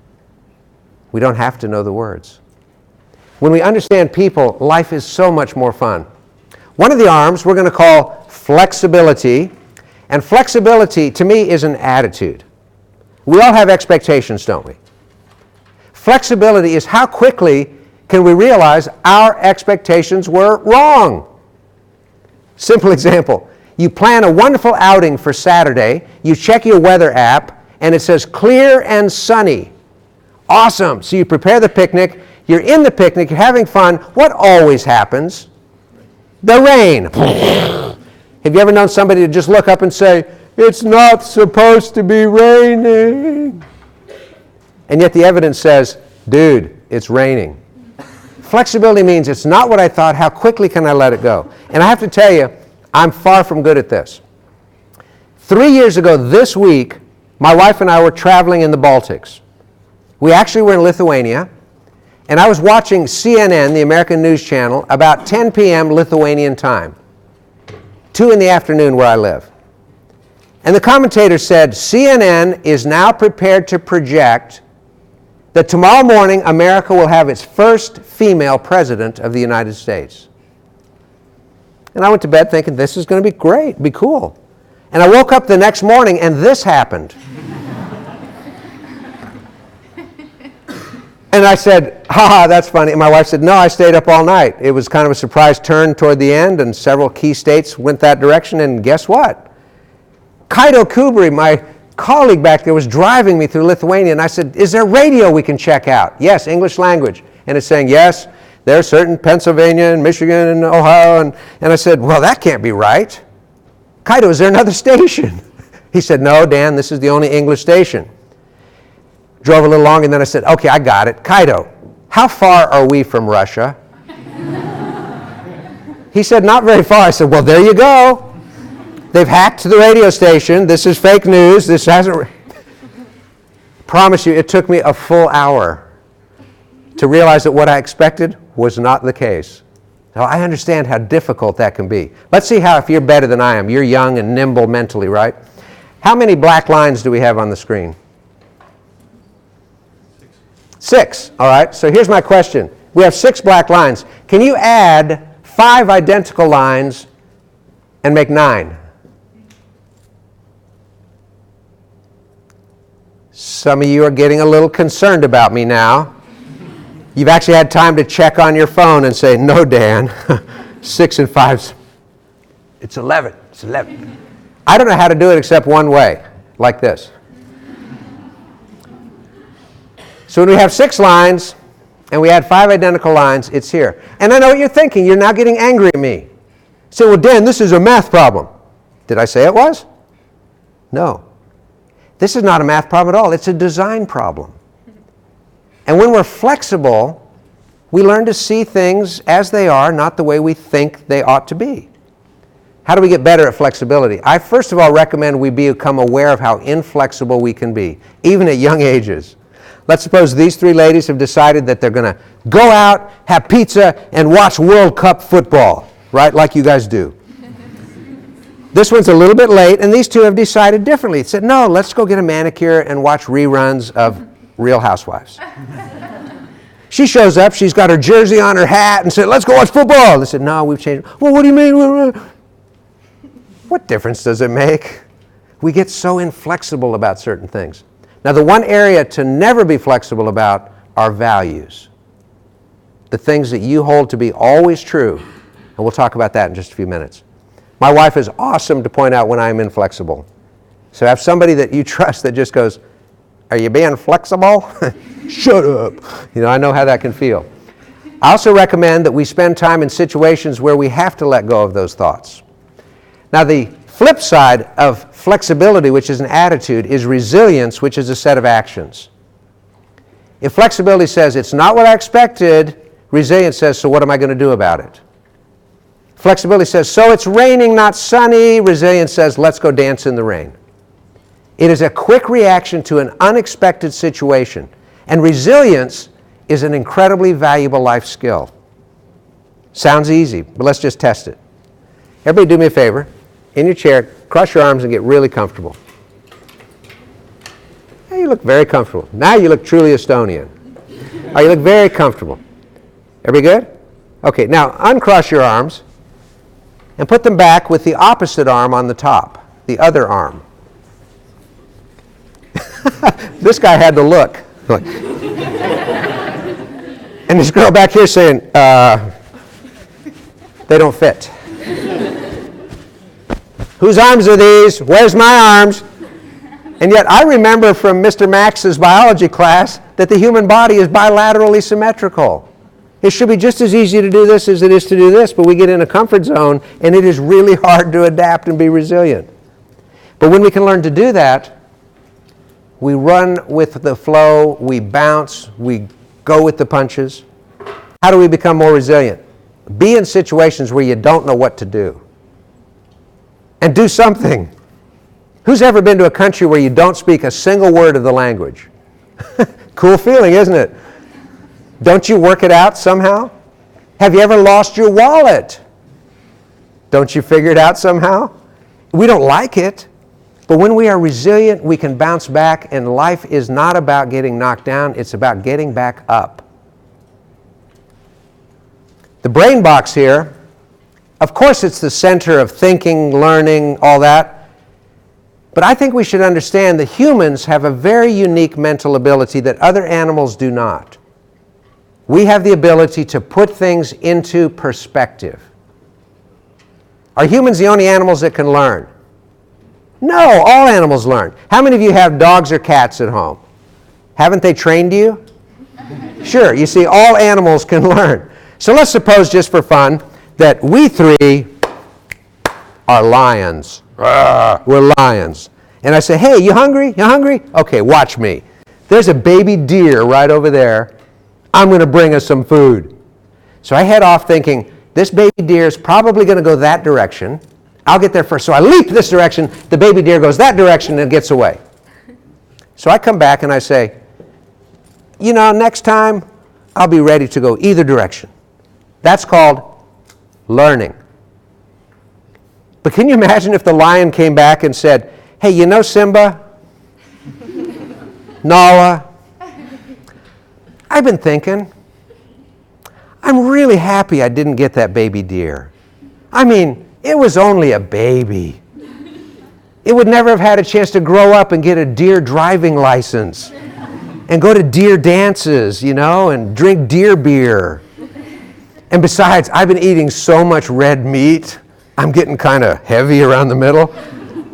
We don't have to know the words. When we understand people, life is so much more fun. One of the arms we're going to call flexibility. And flexibility, to me, is an attitude. We all have expectations, don't we? Flexibility is how quickly can we realize our expectations were wrong. Simple example. You plan a wonderful outing for Saturday, you check your weather app, and it says clear and sunny. Awesome. So you prepare the picnic, you're in the picnic, you're having fun. What always happens? The rain. Have you ever known somebody to just look up and say, it's not supposed to be raining? And yet the evidence says, dude, it's raining. Flexibility means it's not what I thought, how quickly can I let it go? And I have to tell you, I'm far from good at this. 3 years ago this week, my wife and I were traveling in the Baltics. We actually were in Lithuania, and I was watching CNN, the American news channel, about 10 p.m. Lithuanian time, 2 in the afternoon where I live. And the commentator said, CNN is now prepared to project that tomorrow morning America will have its first female president of the United States. And I went to bed thinking, this is going to be great, be cool. And I woke up the next morning and this happened. And I said, haha, that's funny. And my wife said, no, I stayed up all night. It was kind of a surprise turn toward the end, and several key states went that direction, and guess what? Kaido Kubri, my colleague back there, was driving me through Lithuania, and I said, is there radio we can check out? Yes, English language. And it's saying, yes, there are certain Pennsylvania and Michigan and Ohio. And I said, well, that can't be right. Kaido, is there another station? He said, no, Dan, this is the only English station. Drove a little longer, and then I said, okay, I got it. Kaido, how far are we from Russia? He said, not very far. I said, well, there you go. They've hacked the radio station. This is fake news. This hasn't... Promise you, it took me a full hour to realize that what I expected was not the case. Now, I understand how difficult that can be. Let's see how, if you're better than I am, you're young and nimble mentally, right? How many black lines do we have on the screen? 6. All right, so here's my question. We have 6 black lines. Can you add 5 identical lines and make 9? Some of you are getting a little concerned about me now. You've actually had time to check on your phone and say, no, Dan, 6 and 5, it's 11. It's 11. I don't know how to do it except one way, like this. So when we have 6 lines and we add 5 identical lines, it's here. And I know what you're thinking. You're now getting angry at me. Say, well, Dan, this is a math problem. Did I say it was? No. This is not a math problem at all. It's a design problem. And when we're flexible, we learn to see things as they are, not the way we think they ought to be. How do we get better at flexibility? I first of all recommend we become aware of how inflexible we can be, even at young ages. Let's suppose these 3 ladies have decided that they're going to go out, have pizza, and watch World Cup football, right, like you guys do. This one's a little bit late, and these 2 have decided differently. They said, no, let's go get a manicure and watch reruns of Real Housewives. She shows up, she's got her jersey on, her hat, and said, let's go watch football. They said, no, we've changed. Well, what do you mean? What difference does it make? We get so inflexible about certain things. Now, the one area to never be flexible about are values. The things that you hold to be always true. And we'll talk about that in just a few minutes. My wife is awesome to point out when I'm inflexible. So have somebody that you trust that just goes, are you being flexible? Shut up. You know, I know how that can feel. I also recommend that we spend time in situations where we have to let go of those thoughts. Now, the flip side of flexibility, which is an attitude, is resilience, which is a set of actions. If flexibility says, it's not what I expected, resilience says, so what am I going to do about it? Flexibility says, so it's raining, not sunny. Resilience says, let's go dance in the rain. It is a quick reaction to an unexpected situation. And resilience is an incredibly valuable life skill. Sounds easy, but let's just test it. Everybody do me a favor. In your chair, cross your arms and get really comfortable. Hey, you look very comfortable. Now you look truly Estonian. Oh, you look very comfortable. Everybody good? Okay, now uncross your arms and put them back with the opposite arm on the top, the other arm. This guy had to look. And this girl back here saying, they don't fit. Whose arms are these? Where's my arms? And yet I remember from Mr. Max's biology class that the human body is bilaterally symmetrical. It should be just as easy to do this as it is to do this, but we get in a comfort zone and it is really hard to adapt and be resilient. But when we can learn to do that, we run with the flow, we bounce, we go with the punches. How do we become more resilient? Be in situations where you don't know what to do. And do something. Who's ever been to a country where you don't speak a single word of the language? Cool feeling, isn't it? Don't you work it out somehow? Have you ever lost your wallet? Don't you figure it out somehow? We don't like it, but when we are resilient, we can bounce back, and life is not about getting knocked down, it's about getting back up. The brain box here, of course it's the center of thinking, learning, all that. But I think we should understand that humans have a very unique mental ability that other animals do not. We have the ability to put things into perspective. Are humans the only animals that can learn? No, all animals learn. How many of you have dogs or cats at home? Haven't they trained you? Sure, you see, all animals can learn. So let's suppose, just for fun, that we three are lions. We're lions. And I say, hey, you hungry? You hungry? Okay, watch me. There's a baby deer right over there. I'm going to bring us some food. So I head off thinking, this baby deer is probably going to go that direction. I'll get there first. So I leap this direction. The baby deer goes that direction and gets away. So I come back and I say, you know, next time I'll be ready to go either direction. That's called learning. But can you imagine if the lion came back and said, hey, you know, Simba, Nala, I've been thinking, I'm really happy I didn't get that baby deer. I mean, it was only a baby. It would never have had a chance to grow up and get a deer driving license and go to deer dances, you know, and drink deer beer. And besides, I've been eating so much red meat, I'm getting kind of heavy around the middle.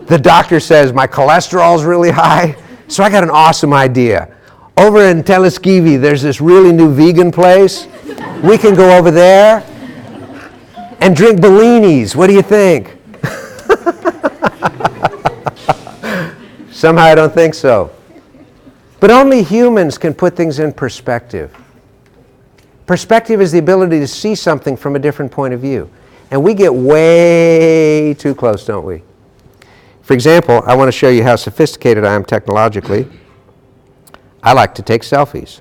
The doctor says my cholesterol's really high, so I got an awesome idea. Over in Teleskivi, there's this really new vegan place. We can go over there and drink Bellinis. What do you think? Somehow I don't think so. But only humans can put things in perspective. Perspective is the ability to see something from a different point of view. And we get way too close, don't we? For example, I want to show you how sophisticated I am technologically. I like to take selfies.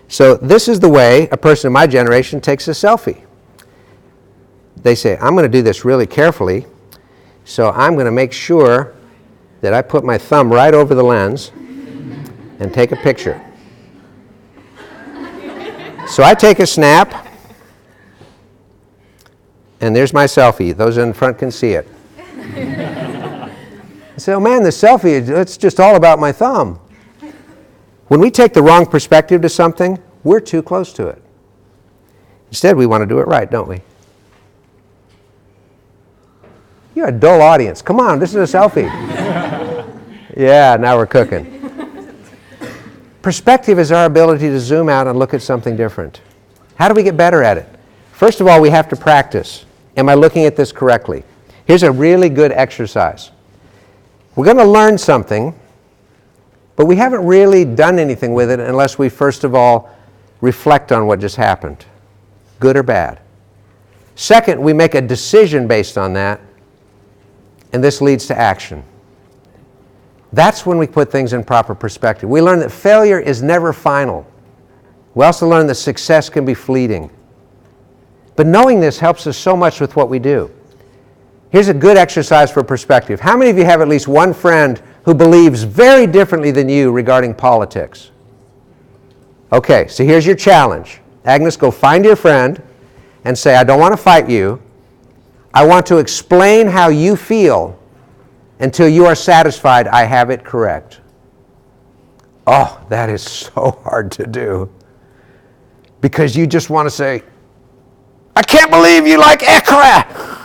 So this is the way a person of my generation takes a selfie. They say, I'm going to do this really carefully, so I'm going to make sure that I put my thumb right over the lens and take a picture. So I take a snap, and there's my selfie. Those in front can see it. I say, oh man, the selfie, it's just all about my thumb. When we take the wrong perspective to something, we're too close to it. Instead, we want to do it right, don't we? You're a dull audience. Come on, this is a selfie. Yeah, now we're cooking. Perspective is our ability to zoom out and look at something different. How do we get better at it? First of all, we have to practice. Am I looking at this correctly? Here's a really good exercise. We're going to learn something, but we haven't really done anything with it unless we first of all reflect on what just happened, good or bad. Second, we make a decision based on that, and this leads to action. That's when we put things in proper perspective. We learn that failure is never final. We also learn that success can be fleeting. But knowing this helps us so much with what we do. Here's a good exercise for perspective. How many of you have at least one friend who believes very differently than you regarding politics? Okay, so here's your challenge. Agnes, go find your friend and say, I don't want to fight you. I want to explain how you feel until you are satisfied I have it correct. Oh, that is so hard to do. because you just want to say, I can't believe you like ikra!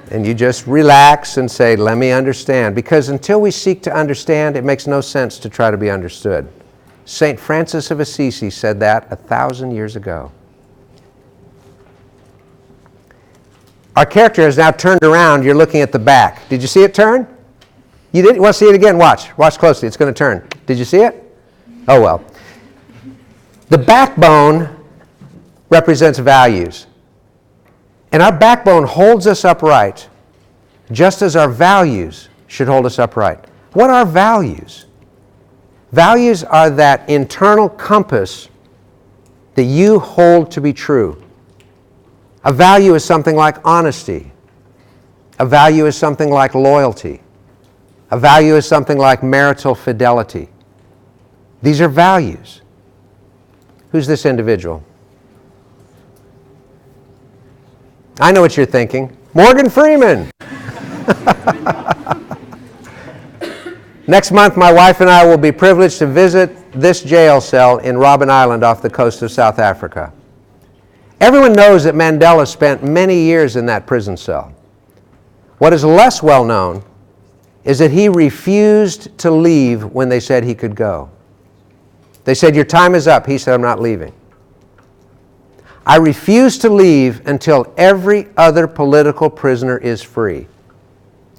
And you just relax and say, let me understand. Because until we seek to understand, it makes no sense to try to be understood. St. Francis of Assisi said that 1,000 years ago. Our character has now turned around. You're looking at the back. Did you see it turn? You didn't? You want to see it again? Watch. Watch closely. It's going to turn. Did you see it? Oh, well. The backbone represents values. And our backbone holds us upright, just as our values should hold us upright. What are values? Values are that internal compass that you hold to be true. A value is something like honesty. A value is something like loyalty. A value is something like marital fidelity. These are values. Who's this individual? I know what you're thinking. Morgan Freeman. Next month, my wife and I will be privileged to visit this jail cell in Robben Island off the coast of South Africa. Everyone knows that Mandela spent many years in that prison cell. What is less well known is that he refused to leave when they said he could go. They said, your time is up. He said, I'm not leaving. I refuse to leave until every other political prisoner is free.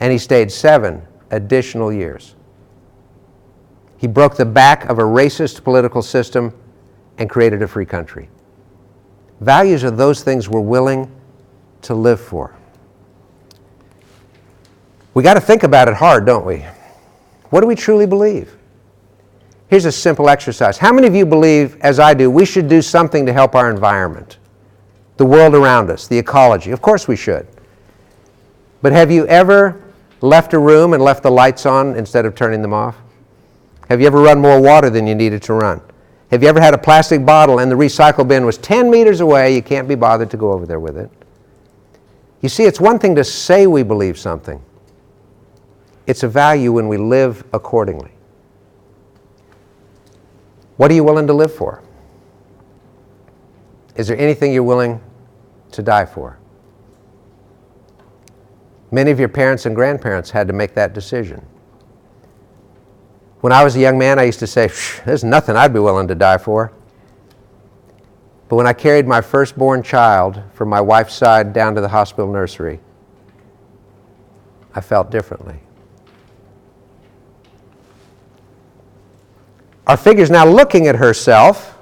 And he stayed 7 additional years. He broke the back of a racist political system and created a free country. Values are those things we're willing to live for. We got to think about it hard, don't we? What do we truly believe? Here's a simple exercise. How many of you believe, as I do, we should do something to help our environment, the world around us, the ecology? Of course we should. But have you ever left a room and left the lights on instead of turning them off? Have you ever run more water than you needed to run? Have you ever had a plastic bottle and the recycle bin was 10 meters away, you can't be bothered to go over there with it? You see, it's one thing to say we believe something. It's a value when we live accordingly. What are you willing to live for? Is there anything you're willing to die for? Many of your parents and grandparents had to make that decision. When I was a young man, I used to say, there's nothing I'd be willing to die for. But when I carried my firstborn child from my wife's side down to the hospital nursery, I felt differently. Our figure's now looking at herself.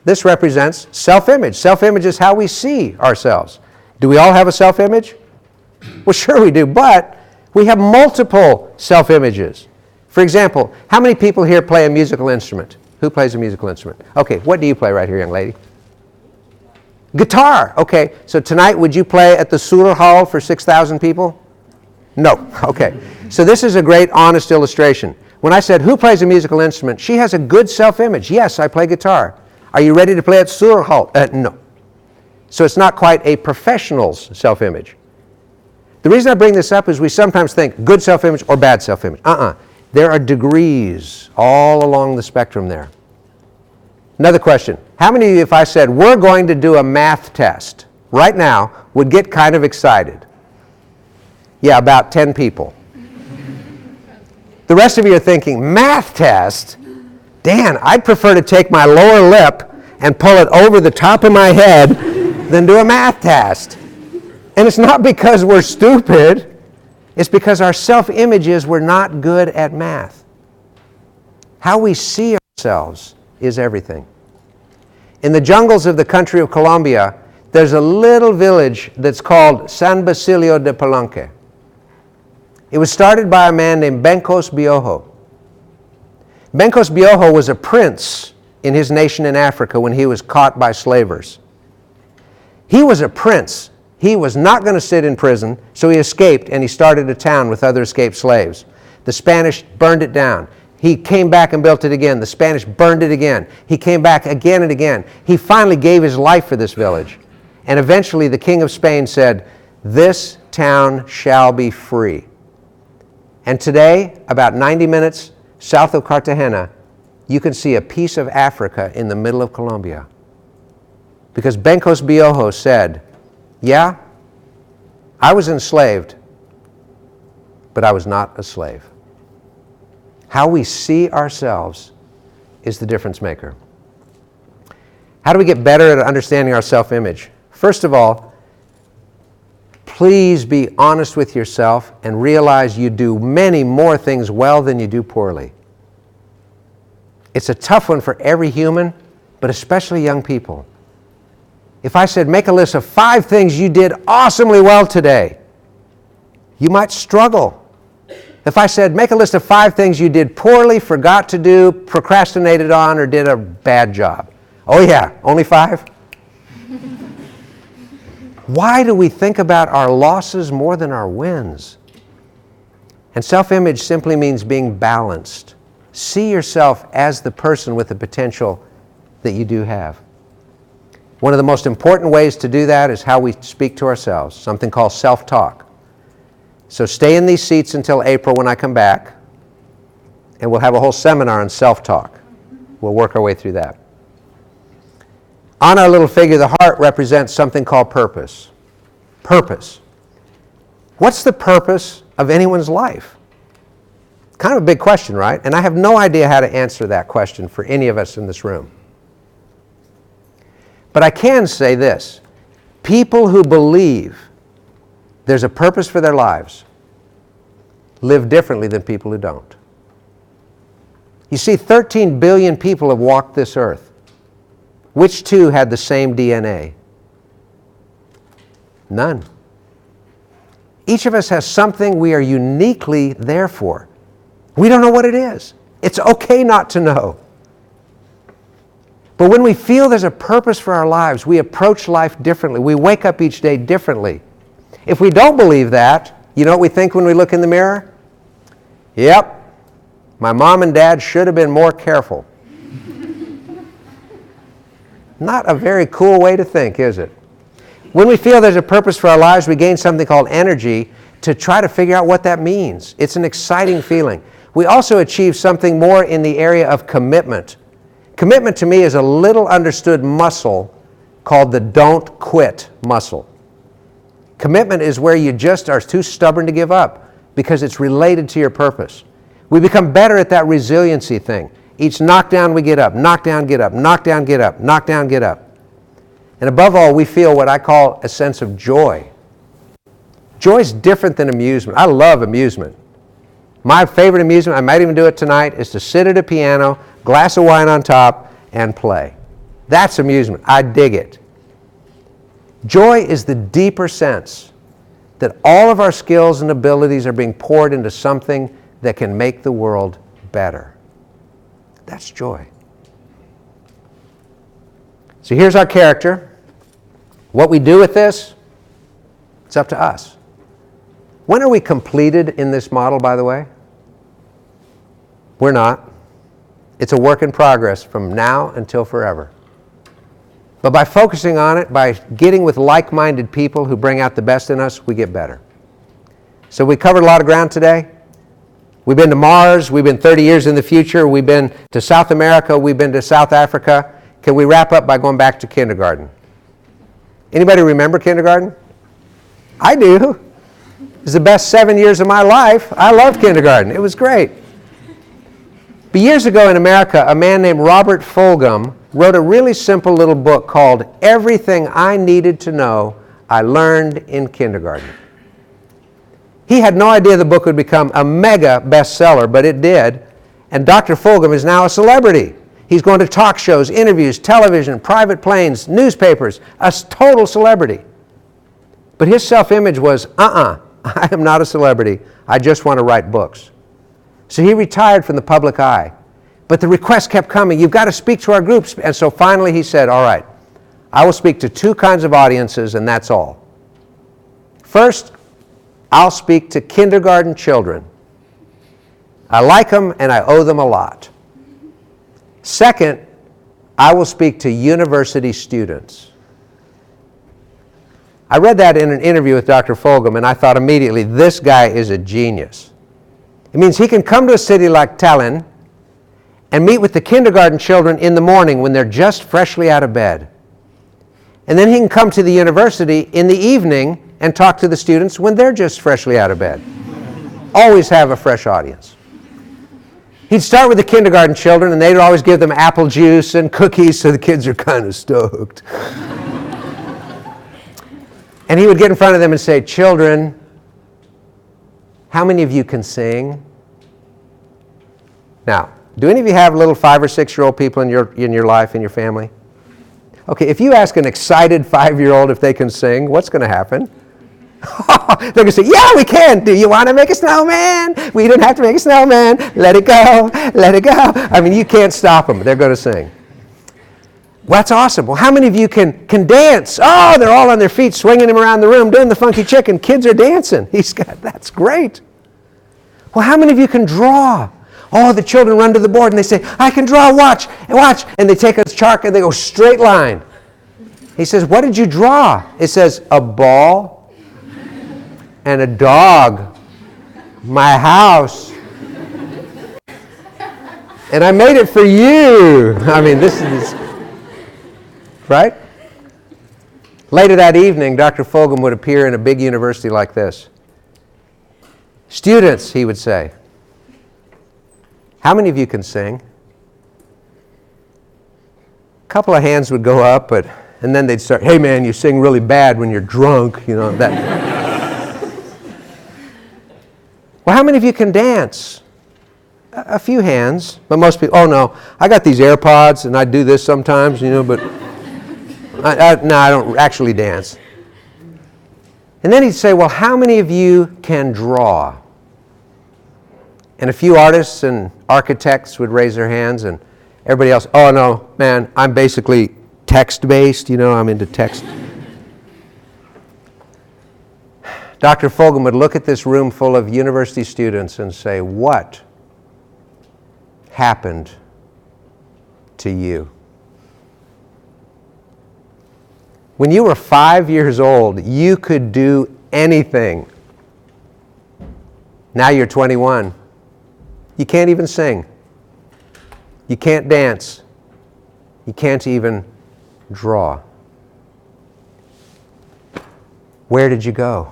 This represents self-image. Self-image is how we see ourselves. Do we all have a self-image? Well, sure we do, but we have multiple self-images. For example, how many people here play a musical instrument? Who plays a musical instrument? Okay, what do you play right here, young lady? Guitar. Okay, so tonight would you play at the Surah Hall for 6,000 people? No. Okay, so this is a great honest illustration. When I said, who plays a musical instrument? She has a good self-image. Yes, I play guitar. Are you ready to play at Surah Hall? No. So it's not quite a professional's self-image. The reason I bring this up is we sometimes think good self-image or bad self-image. There are degrees all along the spectrum there. Another question. How many of you, if I said, we're going to do a math test right now, would get kind of excited? Yeah, about 10 people. The rest of you are thinking, math test? Dan, I'd prefer to take my lower lip and pull it over the top of my head than do a math test. And it's not because we're stupid. It's because our self-image is we're not good at math. How we see ourselves is everything. In the jungles of the country of Colombia, there's a little village that's called San Basilio de Palenque. It was started by a man named Bencos Biojo. Bencos Biojo was a prince in his nation in Africa when he was caught by slavers. He was a prince. He was not going to sit in prison, so he escaped and he started a town with other escaped slaves. The Spanish burned it down. He came back and built it again. The Spanish burned it again. He came back again and again. He finally gave his life for this village. And eventually the King of Spain said, this town shall be free. And today, about 90 minutes south of Cartagena, you can see a piece of Africa in the middle of Colombia. Because Benkos Bioho said, yeah, I was enslaved, but I was not a slave. How we see ourselves is the difference maker. How do we get better at understanding our self-image? First of all, please be honest with yourself and realize you do many more things well than you do poorly. It's a tough one for every human, but especially young people. If I said, make a list of 5 things you did awesomely well today, you might struggle. If I said, make a list of 5 things you did poorly, forgot to do, procrastinated on, or did a bad job. Oh yeah, only 5? Why do we think about our losses more than our wins? And self-image simply means being balanced. See yourself as the person with the potential that you do have. One of the most important ways to do that is how we speak to ourselves, something called self-talk. So stay in these seats until April when I come back, and we'll have a whole seminar on self-talk. We'll work our way through that. On our little figure, the heart represents something called purpose. Purpose. What's the purpose of anyone's life? Kind of a big question, right? And I have no idea how to answer that question for any of us in this room. But I can say this. People who believe there's a purpose for their lives live differently than people who don't. You see, 13 billion people have walked this earth. Which 2 had the same DNA? None. Each of us has something we are uniquely there for. We don't know what it is. It's okay not to know. But when we feel there's a purpose for our lives, we approach life differently. We wake up each day differently. If we don't believe that, you know what we think when we look in the mirror? Yep, my mom and dad should have been more careful. Not a very cool way to think, is it? When we feel there's a purpose for our lives, we gain something called energy to try to figure out what that means. It's an exciting feeling. We also achieve something more in the area of commitment. Commitment to me is a little understood muscle called the don't quit muscle. Commitment is where you just are too stubborn to give up because it's related to your purpose. We become better at that resiliency thing. Each knockdown we get up, knockdown, get up, knockdown, get up, knockdown, get up. And above all, we feel what I call a sense of joy. Joy is different than amusement. I love amusement. My favorite amusement, I might even do it tonight, is to sit at a piano, glass of wine on top, and play. That's amusement. I dig it. Joy is the deeper sense that all of our skills and abilities are being poured into something that can make the world better. That's joy. So here's our character. What we do with this, it's up to us. When are we completed in this model, by the way? We're not. It's a work in progress from now until forever. But by focusing on it, by getting with like-minded people who bring out the best in us, we get better. So we covered a lot of ground today. We've been to Mars, we've been 30 years in the future, we've been to South America, we've been to South Africa. Can we wrap up by going back to kindergarten? Anybody remember kindergarten? I do. It was the best 7 years of my life. I loved kindergarten. It was great. But years ago in America, a man named Robert Fulghum wrote a really simple little book called Everything I Needed to Know I Learned in Kindergarten. He had no idea the book would become a mega bestseller, but it did. And Dr. Fulghum is now a celebrity. He's going to talk shows, interviews, television, private planes, newspapers, a total celebrity. But his self-image was, I am not a celebrity. I just want to write books. So he retired from the public eye. But the requests kept coming. You've got to speak to our groups. And so finally he said, all right, I will speak to 2 kinds of audiences, and that's all. First, I'll speak to kindergarten children. I like them and I owe them a lot. Second, I will speak to university students. I read that in an interview with Dr. Fulghum, and I thought immediately, this guy is a genius. It means he can come to a city like Tallinn and meet with the kindergarten children in the morning when they're just freshly out of bed. And then he can come to the university in the evening and talk to the students when they're just freshly out of bed. Always have a fresh audience. He'd start with the kindergarten children, and they'd always give them apple juice and cookies, so the kids are kind of stoked. And he would get in front of them and say, "Children, how many of you can sing?" Now, do any of you have little 5 or 6-year-old people in your life, in your family? Okay, if you ask an excited 5-year-old if they can sing, what's going to happen? They're going to say, "Yeah, we can. Do you want to make a snowman? We don't have to make a snowman. Let it go. Let it go." I mean, you can't stop them. They're going to sing. Well, that's awesome. Well, how many of you can dance? Oh, they're all on their feet, swinging them around the room, doing the funky chicken. Kids are dancing. That's great. Well, how many of you can draw? Oh, the children run to the board and they say, "I can draw, watch. And they take a chalk and they go straight line. He says, "What did you draw?" It says, "A ball and a dog, my house. And I made it for you." I mean, this is, right? Later that evening, Dr. Fulgham would appear in a big university like this. "Students," he would say, "how many of you can sing?" A couple of hands would go up, and then they'd start, "Hey man, you sing really bad when you're drunk," you know, that. "Well, how many of you can dance?" A few hands, but most people, "Oh no, I got these AirPods and I do this sometimes, you know, but no, I don't actually dance." And then he'd say, "Well, how many of you can draw?" And a few artists and architects would raise their hands, and everybody else, "Oh no, man, I'm basically text-based, you know, I'm into text." Dr. Fulgham would look at this room full of university students and say, "What happened to you? When you were 5 years old, you could do anything. Now you're 21. You can't even sing. You can't dance. You can't even draw. Where did you go?"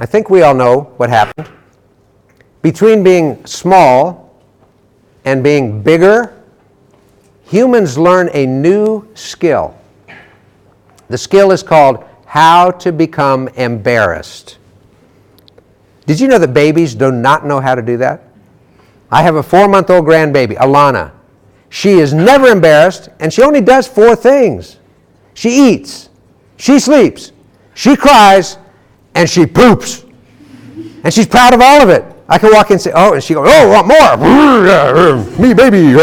I think we all know what happened. Between being small and being bigger, humans learn a new skill. The skill is called how to become embarrassed. Did you know that babies do not know how to do that? I have a 4-month-old grandbaby, Alana. She is never embarrassed, and she only does 4 things. She eats, she sleeps, she cries, and she poops. And she's proud of all of it. I can walk in and say, "Oh," and she goes, "Oh, want more? Me, baby."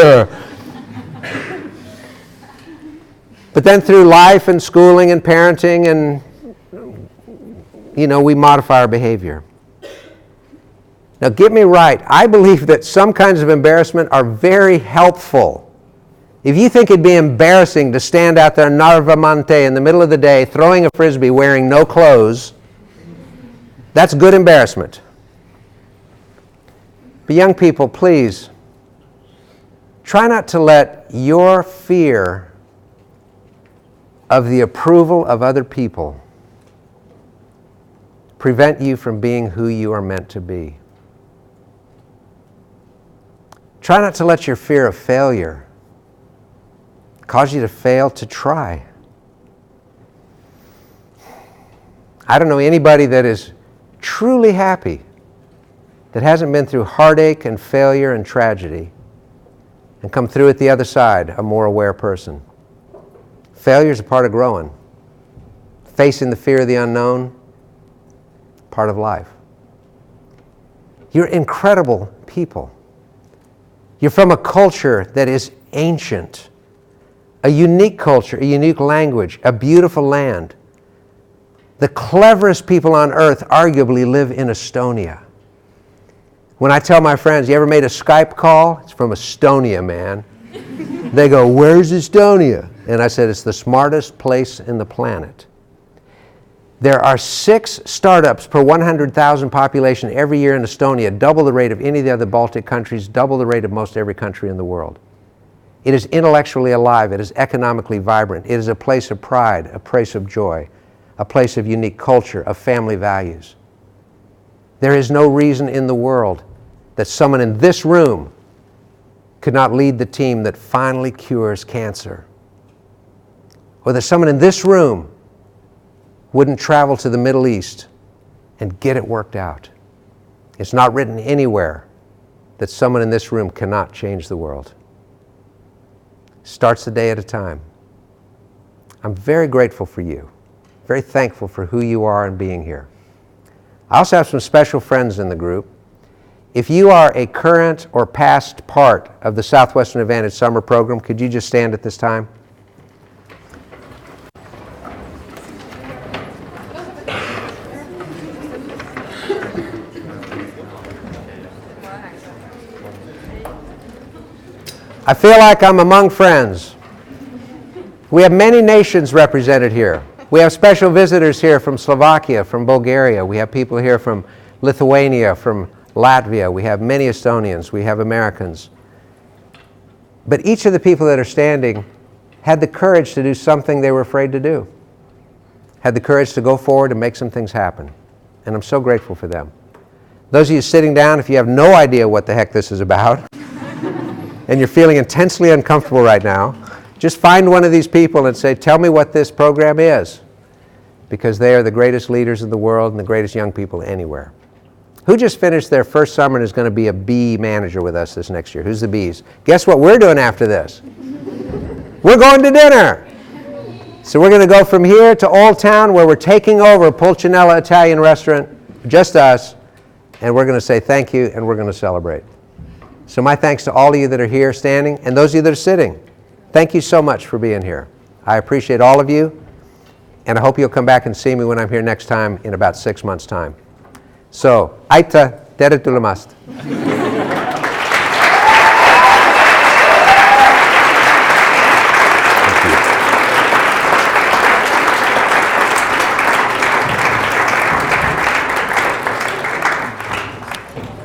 But then through life and schooling and parenting and, you know, we modify our behavior. Now get me right, I believe that some kinds of embarrassment are very helpful. If you think it'd be embarrassing to stand out there in Narvamonte in the middle of the day throwing a frisbee wearing no clothes, that's good embarrassment. But young people, please, try not to let your fear of the approval of other people prevent you from being who you are meant to be. Try not to let your fear of failure cause you to fail to try. I don't know anybody that is truly happy that hasn't been through heartache and failure and tragedy and come through at the other side a more aware person. Failure is a part of growing. Facing the fear of the unknown, part of life. You're incredible people. You're from a culture that is ancient, a unique culture, a unique language, a beautiful land. The cleverest people on earth arguably live in Estonia. When I tell my friends, "You ever made a Skype call?" It's from Estonia, man. They go, "Where's Estonia?" And I said, "It's the smartest place in the planet." There are 6 startups per 100,000 population every year in Estonia, double the rate of any of the other Baltic countries, double the rate of most every country in the world. It is intellectually alive. It is economically vibrant. It is a place of pride, a place of joy, a place of unique culture, of family values. There is no reason in the world that someone in this room could not lead the team that finally cures cancer, or that someone in this room wouldn't travel to the Middle East and get it worked out. It's not written anywhere that someone in this room cannot change the world. Starts a day at a time. I'm very grateful for you, very thankful for who you are and being here. I also have some special friends in the group. If you are a current or past part of the Southwestern Advantage Summer Program, could you just stand at this time? I feel like I'm among friends. We have many nations represented here. We have special visitors here from Slovakia, from Bulgaria. We have people here from Lithuania, from Latvia. We have many Estonians. We have Americans. But each of the people that are standing had the courage to do something they were afraid to do. Had the courage to go forward and make some things happen. And I'm so grateful for them. Those of you sitting down, if you have no idea what the heck this is about, and you're feeling intensely uncomfortable right now, just find one of these people and say, tell me what this program is. Because they are the greatest leaders in the world and the greatest young people anywhere. Who just finished their first summer and is going to be a bee manager with us this next year? Who's the bees? Guess what we're doing after this? We're going to dinner. So we're going to go from here to Old Town, where we're taking over Pulcinella Italian restaurant, just us, and we're going to say thank you and we're going to celebrate. So my thanks to all of you that are here standing and those of you that are sitting. Thank you so much for being here. I appreciate all of you, and I hope you'll come back and see me when I'm here next time in about 6 months' time. So, aitäh, tere tulemast!